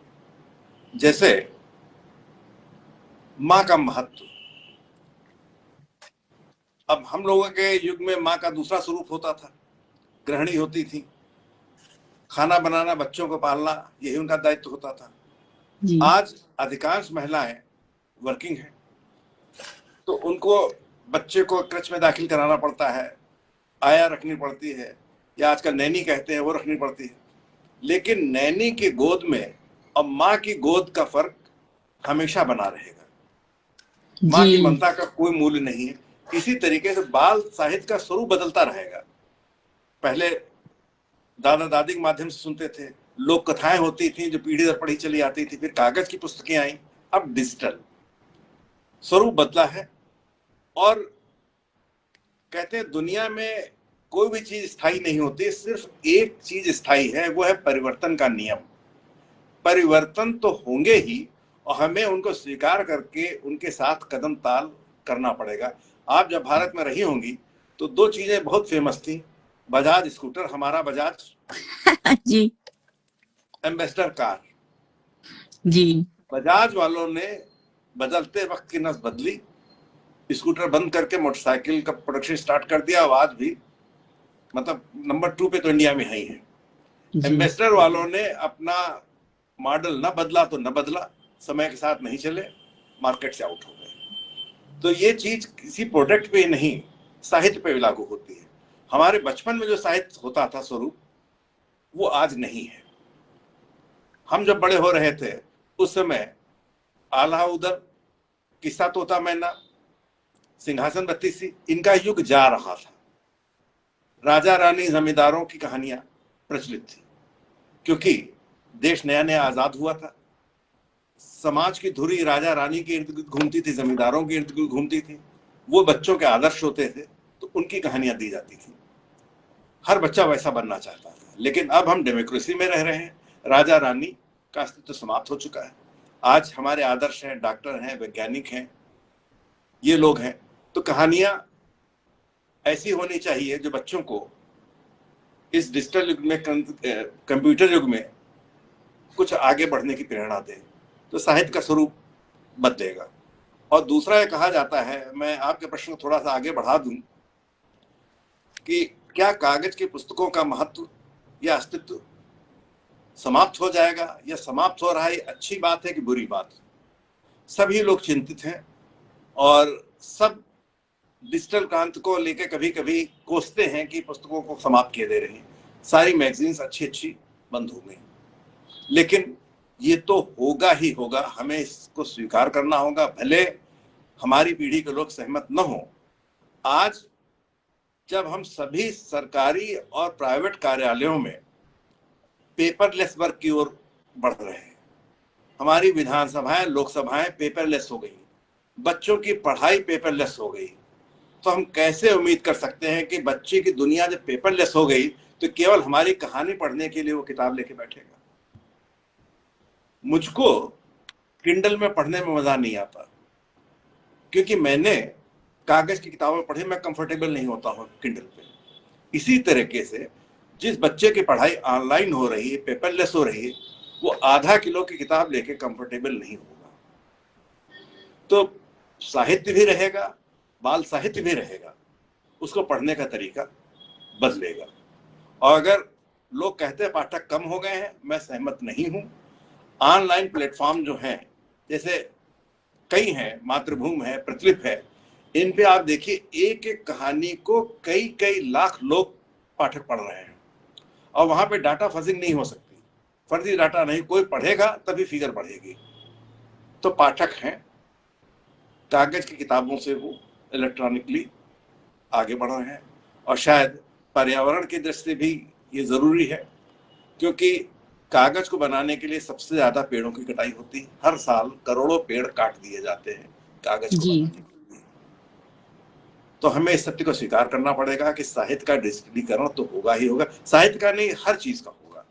A: जैसे माँ का महत्व, अब हम लोगों के युग में माँ का दूसरा स्वरूप होता था, गृहिणी होती थी, खाना बनाना, बच्चों को पालना, यही उनका दायित्व होता था। आज अधिकांश महिलाएं वर्किंग हैं, तो उनको बच्चे को क्रच में दाखिल कराना पड़ता है, आया रखनी पड़ती है, या आजकल नैनी कहते हैं, वो रखनी पड़ती है। लेकिन नैनी की गोद में और माँ की गोद का फर्क हमेशा बना रहेगा। माँ की ममता का कोई मूल्य नहीं है। इसी तरीके से बाल साहित्य का स्वरूप बदलता रहेगा। पहले दादा दादी के माध्यम से सुनते थे, लोक कथाएं होती थी जो पीढ़ी दर पीढ़ी चली आती थी, फिर कागज की पुस्तकें आई, अब डिजिटल स्वरूप बदला है। और कहते हैं दुनिया में कोई भी चीज स्थायी नहीं होती, सिर्फ एक चीज स्थायी है, वो है परिवर्तन का नियम। परिवर्तन तो होंगे ही, और हमें उनको स्वीकार करके उनके साथ कदम ताल करना पड़ेगा। आप जब भारत में रही होंगी तो दो चीजें बहुत फेमस थी, बजाज स्कूटर, हमारा बजाज
B: जी,
A: एम्बेसडर कार
B: जी।
A: बजाज वालों ने बदलते वक्त की नस बदली, स्कूटर बंद करके मोटरसाइकिल का प्रोडक्शन स्टार्ट कर दिया। आज भी मतलब नंबर 2 पे तो इंडिया में है ही है। एम्बेसडर वालों ने अपना मॉडल न बदला तो न बदला, समय के साथ नहीं चले, मार्केट से आउट हो गए। तो ये चीज किसी प्रोडक्ट पे नहीं, साहित्य पे भी लागू होती है। हमारे बचपन में जो साहित्य होता था स्वरूप, वो आज नहीं है। हम जब बड़े हो रहे थे उस समय आल्हा उदर, किस्सा तोता मैना, सिंहासन बत्तीसी, इनका युग जा रहा था। राजा रानी जमींदारों की कहानियां प्रचलित थी, क्योंकि देश नया नया आजाद हुआ था। समाज की धुरी राजा रानी के इर्द गिर्द घूमती थी, जमींदारों के इर्द गिर्द घूमती थी। वो बच्चों के आदर्श होते थे, तो उनकी कहानियां दी जाती थी। हर बच्चा वैसा बनना चाहता था। लेकिन अब हम डेमोक्रेसी में रह रहे हैं, राजा रानी का अस्तित्व समाप्त हो चुका है। आज हमारे आदर्श हैं, डॉक्टर हैं, वैज्ञानिक हैं, ये लोग हैं। तो कहानियां ऐसी होनी चाहिए जो बच्चों को इस डिजिटल युग में, कंप्यूटर युग में कुछ आगे बढ़ने की प्रेरणा दे, तो साहित्य का स्वरूप बदलेगा। और दूसरा ये कहा जाता है, मैं आपके प्रश्न को थोड़ा सा आगे बढ़ा दूं, कि क्या कागज की पुस्तकों का महत्व या अस्तित्व समाप्त हो जाएगा, या समाप्त हो रहा है, अच्छी बात है कि बुरी बात? सभी लोग चिंतित हैं और सब डिजिटल क्रांति को लेकर कभी कभी कोसते हैं कि पुस्तकों को समाप्त किए दे रही हैं, सारी मैगजीन्स अच्छी अच्छी बंद हो गई। लेकिन ये तो होगा ही होगा, हमें इसको स्वीकार करना होगा, भले हमारी पीढ़ी के लोग सहमत न हो। आज जब हम सभी सरकारी और प्राइवेट कार्यालयों में पेपरलेस वर्क की ओर बढ़ रहे हैं, हमारी विधानसभाएं, लोकसभाएं पेपरलेस हो गई, बच्चों की पढ़ाई पेपरलेस हो गई, तो हम कैसे उम्मीद कर सकते हैं कि बच्चे की दुनिया जब पेपरलेस हो गई तो केवल हमारी कहानी पढ़ने के लिए वो किताब लेके बैठेगा? मुझको किंडल में पढ़ने में मजा नहीं आता, क्योंकि मैंने कागज की किताबें पढ़ी, मैं कंफर्टेबल नहीं होता हूँ किंडल पे। इसी तरीके से जिस बच्चे की पढ़ाई ऑनलाइन हो रही है, पेपरलेस हो रही है, वो आधा किलो की किताब लेके कंफर्टेबल नहीं होगा। तो साहित्य भी रहेगा, बाल साहित्य भी रहेगा, उसको पढ़ने का तरीका बदलेगा। और अगर लोग कहते हैं पाठक कम हो गए हैं, मैं सहमत नहीं हूं। ऑनलाइन प्लेटफॉर्म जो हैं, जैसे कई हैं, मातृभूमि है, प्रतिलिपि है, इन पे आप देखिए एक एक कहानी को कई कई लाख लोग पाठक पढ़ रहे हैं, और वहां पे डाटा फजिंग नहीं हो सकती, फर्जी डाटा नहीं, कोई पढ़ेगा तभी फिगर बढ़ेगी। तो पाठक हैं, कागज की किताबों से वो इलेक्ट्रॉनिकली आगे बढ़ रहे हैं। और शायद पर्यावरण की दृष्टि से भी ये जरूरी है, क्योंकि कागज को बनाने के लिए सबसे ज्यादा पेड़ों की कटाई होती है। हर साल करोड़ों पेड़ काट दिए जाते हैं कागज को बनाने के लिए। तो हमें इस सत्य को स्वीकार करना पड़ेगा कि साहित्य का डिजिटलीकरण तो होगा ही होगा। साहित्य का नहीं, हर चीज का होगा।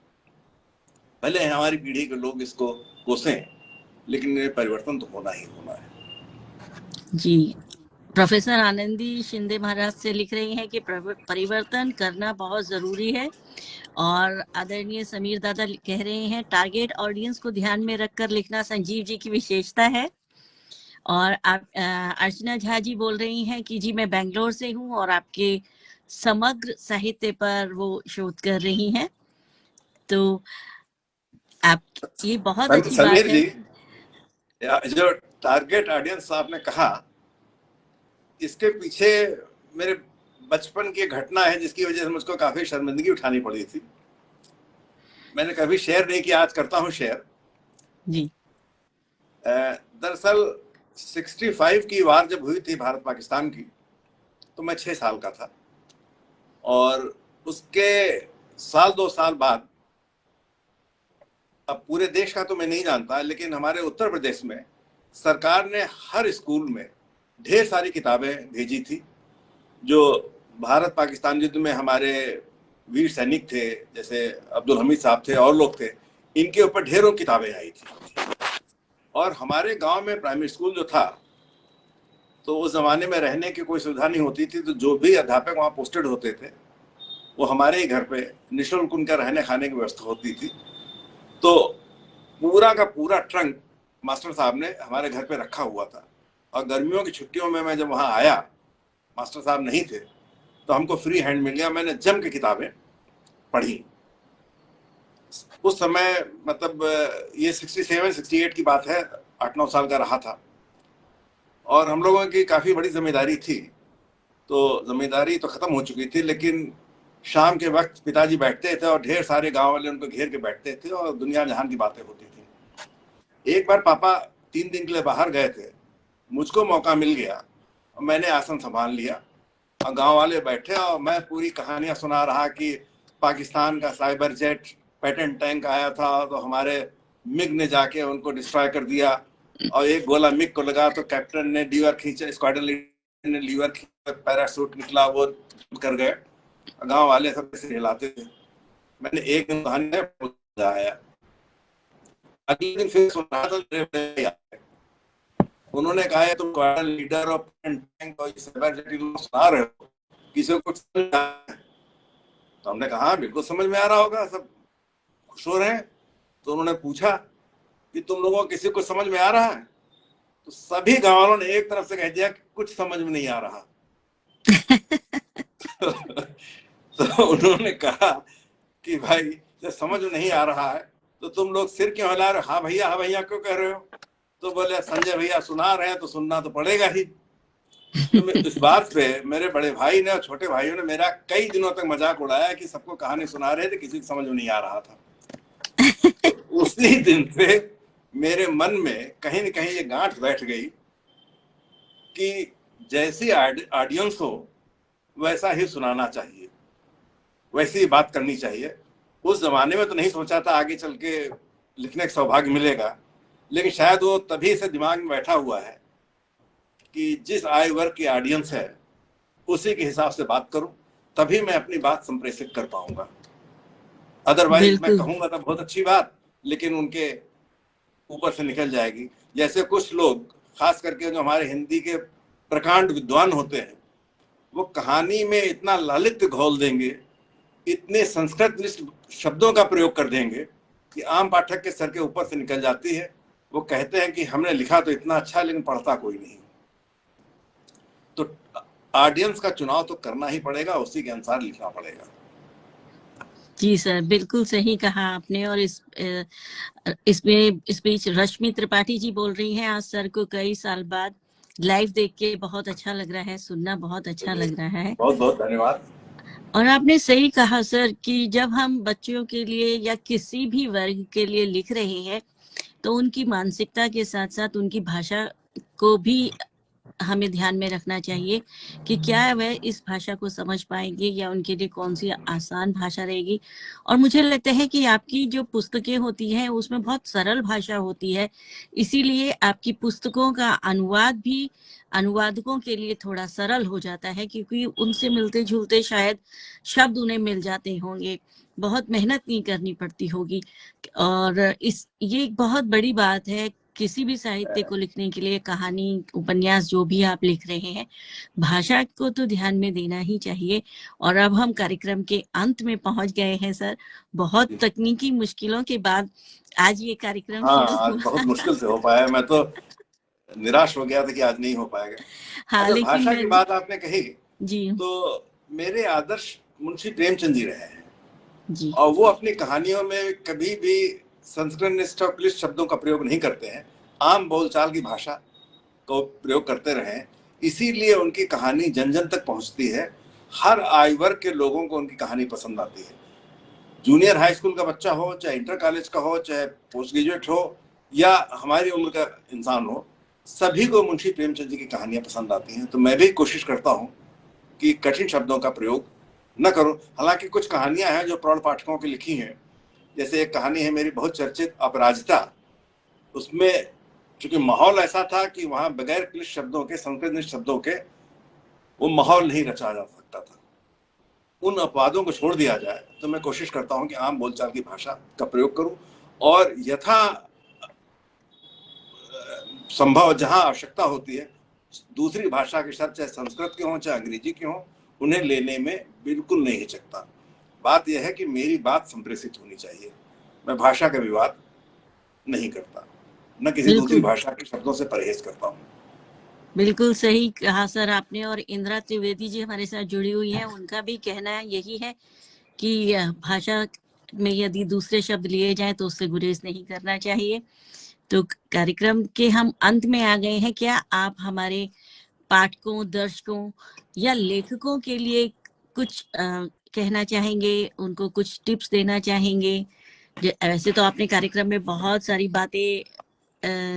A: भले हमारी पीढ़ी के लोग इसको कोसें, लेकिन ये परिवर्तन तो होना ही होना है।
B: जी, प्रोफेसर आनंदी शिंदे महाराज से लिख रही हैं कि परिवर्तन करना बहुत जरूरी है। और आदरणीय समीर दादा कह रहे हैं, टारगेट ऑडियंस को ध्यान में रखकर लिखना संजीव जी की विशेषता है। और आप अर्चना झा जी बोल रही हैं कि जी मैं बेंगलोर से हूं और आपके समग्र साहित्य पर वो शोध कर रही हैं। तो आप, ये बहुत अच्छी बात
A: समीर
B: है।
A: जी, जो टारगेट ऑडियंस आपने कहा, इसके पीछे मेरे बचपन की घटना है जिसकी वजह से मुझको काफी शर्मिंदगी उठानी पड़ी थी। मैंने कभी शेयर नहीं किया, आज करता हूँ शेयर
B: जी।
A: दरअसल 65 की वार जब हुई थी भारत पाकिस्तान की, तो मैं 6 साल का था। और उसके साल 2 साल बाद, अब पूरे देश का तो मैं नहीं जानता, लेकिन हमारे उत्तर प्रदेश में सरकार ने हर स्कूल में ढेर सारी किताबें भेजी थी। जो भारत पाकिस्तान युद्ध में हमारे वीर सैनिक थे, जैसे अब्दुल हमीद साहब थे और लोग थे, इनके ऊपर ढेरों किताबें आई थी। और हमारे गांव में प्राइमरी स्कूल जो था, तो उस जमाने में रहने की कोई सुविधा नहीं होती थी, तो जो भी अध्यापक वहाँ पोस्टेड होते थे वो हमारे ही घर पे निःशुल्क उनका रहने खाने की व्यवस्था होती थी। तो पूरा का पूरा ट्रंक मास्टर साहब ने हमारे घर पे रखा हुआ था। और गर्मियों की छुट्टियों में मैं जब वहाँ आया, मास्टर साहब नहीं थे, तो हमको फ्री हैंड मिल गया। मैंने जम के किताबें पढ़ी। उस समय मतलब ये 67-68 की बात है, 8-9 साल का रहा था। और हम लोगों की काफ़ी बड़ी जिम्मेदारी थी। तो जिम्मेदारी तो ख़त्म हो चुकी थी, लेकिन शाम के वक्त पिताजी बैठते थे और ढेर सारे गांव वाले उनको घेर के बैठते थे और दुनिया जहान की बातें होती थी। एक बार पापा 3 दिन के लिए बाहर गए थे, मुझको मौका मिल गया और मैंने आसन संभाल लिया और गांव वाले बैठे और मैं पूरी कहानियां सुना रहा कि पाकिस्तान का साइबर जेट पैटर्न टैंक आया था, तो हमारे मिग ने जाके उनको डिस्ट्रॉय कर दिया और एक गोला मिग को लगा तो कैप्टन ने लीवर खींचा, स्क्वाड्रन लीडर ने लीवर खींचा, पैराशूट निकला, वो कर गए। गांव वाले सब ऐसे हिलाते थे। मैंने एक दिन कहानी आया, अगले दिन फिर सुना था, उन्होंने कहा है तुम स्क्वाड्रन लीडर और टैंक और साइबर जेट सुना रहे हो, किसी को कुछ तो हमने कहा हाँ, बिल्कुल समझ में आ रहा होगा, सब खुश हो रहे हैं। तो उन्होंने पूछा कि तुम लोगों को किसी को समझ में आ रहा है? तो सभी गाँव वालों ने एक तरफ से कह दिया कि कुछ समझ में नहीं आ रहा। तो उन्होंने कहा कि भाई जब समझ में नहीं आ रहा है तो तुम लोग सिर क्यों हिला रहे हो? हाँ भैया क्यों कह रहे हो? तो बोले संजय भैया सुना रहे हैं तो सुनना तो पड़ेगा ही। तो इस बात पे मेरे बड़े भाई ने और छोटे भाइयों ने मेरा कई दिनों तक मजाक उड़ाया कि सबको कहानी सुना रहे थे, किसी को समझ में नहीं आ रहा था। तो उसी दिन से मेरे मन में कहीं न कहीं ये गांठ बैठ गई कि जैसी ऑडियंस हो वैसा ही सुनाना चाहिए, वैसी ही बात करनी चाहिए। उस जमाने में तो नहीं सोचा था आगे चल के लिखने का सौभाग्य मिलेगा, लेकिन शायद वो तभी से दिमाग में बैठा हुआ है कि जिस आयु वर्ग की ऑडियंस है उसी के हिसाब से बात करूं, तभी मैं अपनी बात संप्रेषित कर पाऊंगा। अदरवाइज मैं कहूंगा तो बहुत अच्छी बात, लेकिन उनके ऊपर से निकल जाएगी। जैसे कुछ लोग, खास करके जो हमारे हिंदी के प्रकांड विद्वान होते हैं, वो कहानी में इतना लालित्य घोल देंगे, इतने संस्कृत शब्दों का प्रयोग कर देंगे कि आम पाठक के सर के ऊपर से निकल जाती है। वो कहते हैं कि हमने लिखा तो इतना अच्छा लेकिन पढ़ता कोई नहीं। तो ऑडियंस का चुनाव तो करना ही पड़ेगा, उसी के अनुसार लिखना पड़ेगा।
B: जी सर, बिल्कुल सही कहा आपने। और इस बीच रश्मि त्रिपाठी जी बोल रही हैं, आज सर को कई साल बाद लाइव देख के बहुत अच्छा लग रहा है, सुनना बहुत अच्छा लग रहा है।
A: बहुत बहुत धन्यवाद।
B: और आपने सही कहा सर कि जब हम बच्चों के लिए या किसी भी वर्ग के लिए लिख रहे हैं तो उनकी मानसिकता के साथ साथ उनकी भाषा को भी हमें ध्यान में रखना चाहिए कि क्या वह इस भाषा को समझ पाएंगे या उनके लिए कौन सी आसान भाषा रहेगी। और मुझे लगता है कि आपकी जो पुस्तकें होती हैं उसमें बहुत सरल भाषा होती है, इसीलिए आपकी पुस्तकों का अनुवाद भी अनुवादकों के लिए थोड़ा सरल हो जाता है, क्योंकि उनसे मिलते जुलते शायद शब्द उन्हें मिल जाते होंगे, बहुत मेहनत नहीं करनी पड़ती होगी। और ये एक बहुत बड़ी बात है किसी भी साहित्य को लिखने के लिए, कहानी उपन्यास जो भी आप लिख रहे हैं, भाषा को तो ध्यान में देना ही चाहिए। और अब हम कार्यक्रम के अंत में पहुंच गए हैं सर, बहुत तकनीकी मुश्किलों के बाद आज ये कार्यक्रम शुरू
A: आज बहुत मुश्किल से हो पाया। मैं तो निराश हो गया था कि आज नहीं हो पाएगा।
B: हाँ,
A: अच्छा, भाषा की बात आपने कही
B: जी,
A: तो मेरे आदर्श मुंशी प्रेमचंद जी रहे हैं
B: जी।
A: और वो अपनी कहानियों में कभी भी संस्कृत और क्लिष्ट शब्दों का प्रयोग नहीं करते हैं, आम बोलचाल की भाषा को प्रयोग करते रहे। इसीलिए उनकी कहानी जन जन तक पहुंचती है, हर आयु वर्ग के लोगों को उनकी कहानी पसंद आती है। जूनियर हाई स्कूल का बच्चा हो, चाहे इंटर कॉलेज का हो, चाहे पोस्ट ग्रेजुएट हो या हमारी उम्र का इंसान हो, सभी को मुंशी प्रेमचंद जी की कहानियां पसंद आती हैं। तो मैं भी कोशिश करता हूं कि कठिन शब्दों का प्रयोग न करूं। हालांकि कुछ कहानियां हैं जो प्रौढ़ पाठकों की लिखी हैं, जैसे एक कहानी है मेरी बहुत चर्चित अपराजिता। उसमें चूंकि माहौल ऐसा था कि वहां बगैर क्लिष्ट शब्दों के, संस्कृत शब्दों के वो माहौल नहीं रचा जा सकता था। उन अपवादों को छोड़ दिया जाए तो मैं कोशिश करता हूं कि आम बोलचाल की भाषा का प्रयोग करूं और यथा संभव जहां आवश्यकता होती है दूसरी भाषा के शब्द, चाहे संस्कृत के हों चाहे अंग्रेजी के हों, उन्हें लेने में बिल्कुल नहीं हिचकता। बात यह है कि मेरी बात संप्रेषित होनी चाहिए। मैं भाषा का विवाद नहीं करता, न किसी दूसरी भाषा के शब्दों से परहेज करता हूँ।
B: बिल्कुल सही कहा सर आपने। और इंदिरा त्रिवेदी जी हमारे साथ जुड़ी हुई हैं, उनका भी कहना यही है कि भाषा में यदि दूसरे शब्द लिए जाएं तो उससे गुरेज नहीं करना चाहिए। तो कार्यक्रम के हम अंत में आ गए हैं। क्या आप हमारे पाठकों, दर्शकों या लेखकों के लिए कुछ कहना चाहेंगे, उनको कुछ टिप्स देना चाहेंगे? वैसे तो आपने कार्यक्रम में बहुत सारी बातें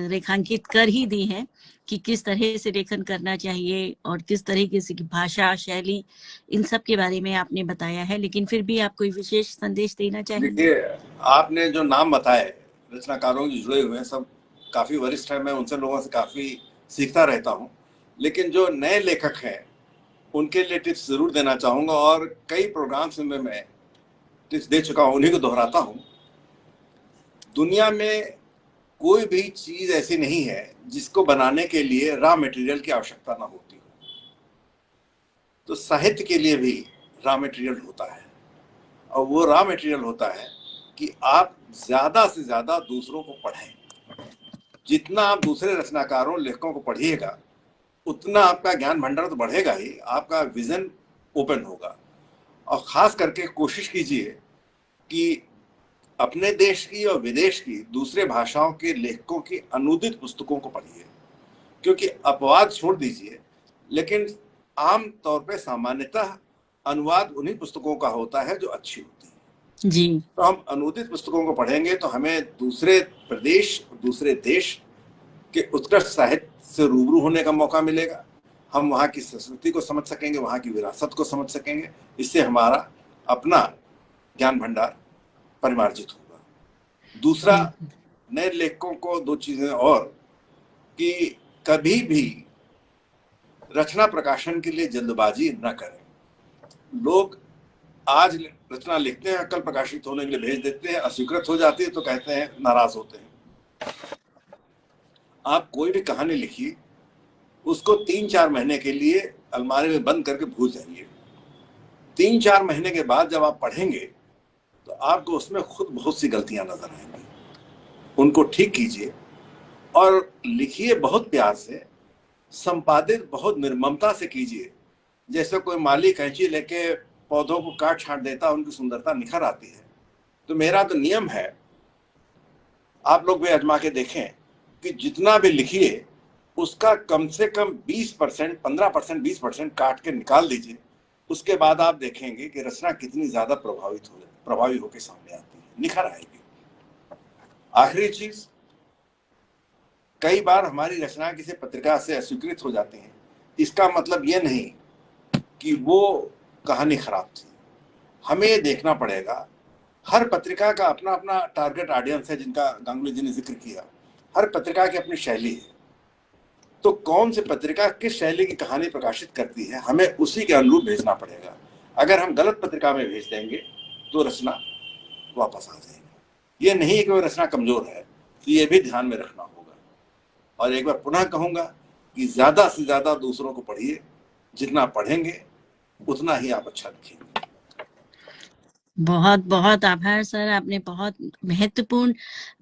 B: रेखांकित कर ही दी हैं कि किस तरह से लेखन करना चाहिए और किस तरह की भाषा शैली, इन सब के बारे में आपने बताया है, लेकिन फिर भी आप कोई विशेष संदेश देना चाहेंगे?
A: देखिए, आपने जो नाम बताए रचनाकारों जो जुड़े हुए हैं सब काफी वरिष्ठ हैं, मैं उनसे लोगों से काफी सीखता रहता हूँ। लेकिन जो नए लेखक हैं उनके लिए टिप्स जरूर देना चाहूंगा और कई प्रोग्राम्स में मैं टिप्स दे चुका हूँ, उन्हीं को दोहराता हूँ। दुनिया में कोई भी चीज ऐसी नहीं है जिसको बनाने के लिए रॉ मटेरियल की आवश्यकता ना होती हो। तो साहित्य के लिए भी रॉ मटेरियल होता है। और वो रॉ मटेरियल होता है कि आप ज्यादा से ज्यादा दूसरों को पढ़ें। जितना आप दूसरे रचनाकारों लेखकों को पढ़िएगा उतना आपका ज्ञान भंडार तो बढ़ेगा ही, आपका विजन ओपन होगा। और खास करके कोशिश कीजिए कि अपने देश की और विदेश की दूसरे भाषाओं के लेखकों की अनुदित पुस्तकों को पढ़िए, क्योंकि अपवाद छोड़ दीजिए, लेकिन आम तौर पे सामान्यतः अनुवाद उन्हीं पुस्तकों का होता है जो अच्छी होती है
B: जी।
A: तो हम अनुदित पुस्तकों को पढ़ेंगे तो हमें दूसरे प्रदेश, दूसरे देश के उत्कृष्ट साहित्य से रूबरू होने का मौका मिलेगा। हम वहाँ की संस्कृति को समझ सकेंगे, वहाँ की विरासत को समझ सकेंगे। इससे हमारा अपना ज्ञान भंडार परिमार्जित होगा। दूसरा, नए लेखकों को दो चीजें और, कि कभी भी रचना प्रकाशन के लिए जल्दबाजी न करें। लोग आज रचना लिखते हैं, कल प्रकाशित होने के लिए भेज देते हैं, अस्वीकृत हो जाती है तो कहते हैं, नाराज होते हैं। आप कोई भी कहानी लिखिए, उसको 3-4 महीने के लिए अलमारी में बंद करके भूल जाइए। 3-4 महीने के बाद जब आप पढ़ेंगे तो आपको उसमें खुद बहुत सी गलतियां नजर आएंगी। उनको ठीक कीजिए और लिखिए बहुत प्यार से, संपादित बहुत निर्ममता से कीजिए। जैसे कोई माली कैंची लेके पौधों को काट छाट देता, उनकी सुंदरता निखर आती है। तो मेरा तो नियम है, आप लोग भी आजमा के देखें कि जितना भी लिखिए उसका कम से कम 20%, 15%, 20% काट के निकाल दीजिए। उसके बाद आप देखेंगे कि रचना कितनी ज्यादा प्रभावी होकर सामने आती है, निखर आएगी। आखिरी चीज, कई बार हमारी रचना किसी पत्रिका से अस्वीकृत हो जाती है। इसका मतलब ये नहीं कि वो कहानी खराब थी। हमें ये देखना पड़ेगा, हर पत्रिका का अपना अपना टारगेट ऑडियंस है, जिनका गांगुली जी ने जिक्र किया। हर पत्रिका की अपनी शैली है, तो कौन सी पत्रिका किस शैली की कहानी प्रकाशित करती है, हमें उसी के अनुरूप भेजना पड़ेगा। अगर हम गलत पत्रिका में भेज देंगे तो रचना वापस आ जाएगी। ये नहीं कि वो रचना कमजोर है, तो ये भी ध्यान में रखना होगा। और एक बार पुनः कहूंगा कि ज्यादा से ज्यादा दूसरों को पढ़िए। जितना पढ़ेंगे उतना ही आप अच्छा लिखेंगे।
B: बहुत बहुत आभार सर, आपने बहुत महत्वपूर्ण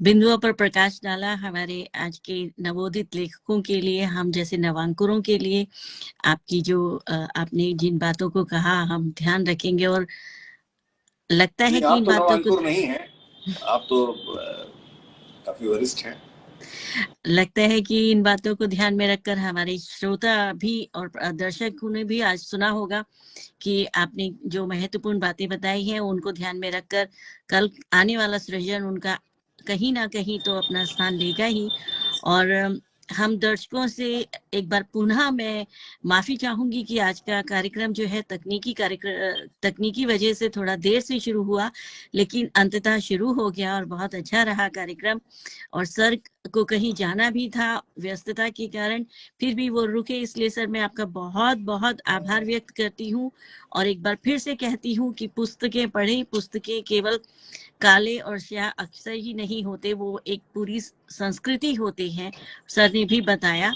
B: बिंदुओं पर प्रकाश डाला हमारे आज के नवोदित लेखकों के लिए, हम जैसे नवांकुरों के लिए। आपकी जो आपने जिन बातों को कहा हम ध्यान रखेंगे, और लगता है कि इन बातों को,
A: नवांकुर नहीं है, आप तो काफी वरिष्ठ हैं।
B: लगता है कि इन बातों को ध्यान में रखकर हमारे श्रोता भी और दर्शकों ने भी आज सुना होगा कि आपने जो महत्वपूर्ण बातें बताई हैं उनको ध्यान में रखकर कल आने वाला सृजन उनका कहीं ना कहीं तो अपना स्थान लेगा ही। और हम दर्शकों से एक बार पुनः मैं माफी चाहूंगी कि आज का कार्यक्रम जो है तकनीकी वजह से थोड़ा देर से शुरू हुआ, लेकिन अंततः शुरू हो गया और बहुत अच्छा रहा कार्यक्रम। और सर को कहीं जाना भी था व्यस्तता के कारण, फिर भी वो रुके, इसलिए सर मैं आपका बहुत बहुत आभार व्यक्त करती हूँ। और एक बार फिर से कहती हूँ कि पुस्तकें पढ़ें। पुस्तकें केवल काले और स्याह अक्षर ही नहीं होते, वो एक पूरी संस्कृति होते हैं। सर ने भी बताया,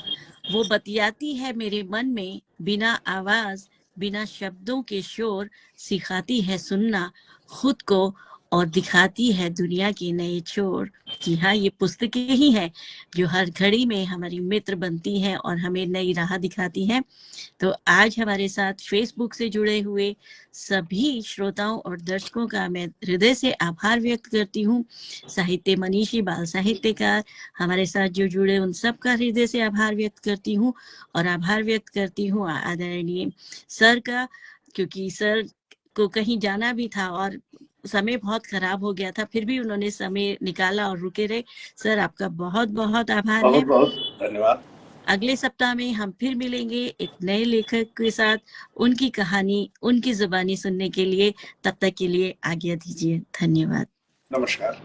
B: वो बतियाती है मेरे मन में बिना आवाज, बिना शब्दों के शोर, सिखाती है सुनना खुद को और दिखाती है दुनिया के नए छोर। जी हाँ, ये पुस्तकें ही हैं जो हर घड़ी में हमारी मित्र बनती हैं और हमें नई राह दिखाती हैं। तो आज हमारे साथ फेसबुक से जुड़े हुए सभी श्रोताओं और दर्शकों का मैं हृदय से आभार व्यक्त करती हूँ। साहित्य मनीषी, बाल साहित्यकार हमारे साथ जो जुड़े उन सब का हृदय से आभार व्यक्त करती हूँ। और आभार व्यक्त करती हूँ आदरणीय सर का, क्योंकि सर को कहीं जाना भी था और समय बहुत खराब हो गया था, फिर भी उन्होंने समय निकाला और रुके रहे। सर आपका बहुत बहुत आभार है।
A: बहुत बहुत धन्यवाद।
B: अगले सप्ताह में हम फिर मिलेंगे एक नए लेखक के साथ, उनकी कहानी, उनकी जुबानी सुनने के लिए। तब तक के लिए आज्ञा दीजिए। धन्यवाद।
A: नमस्कार।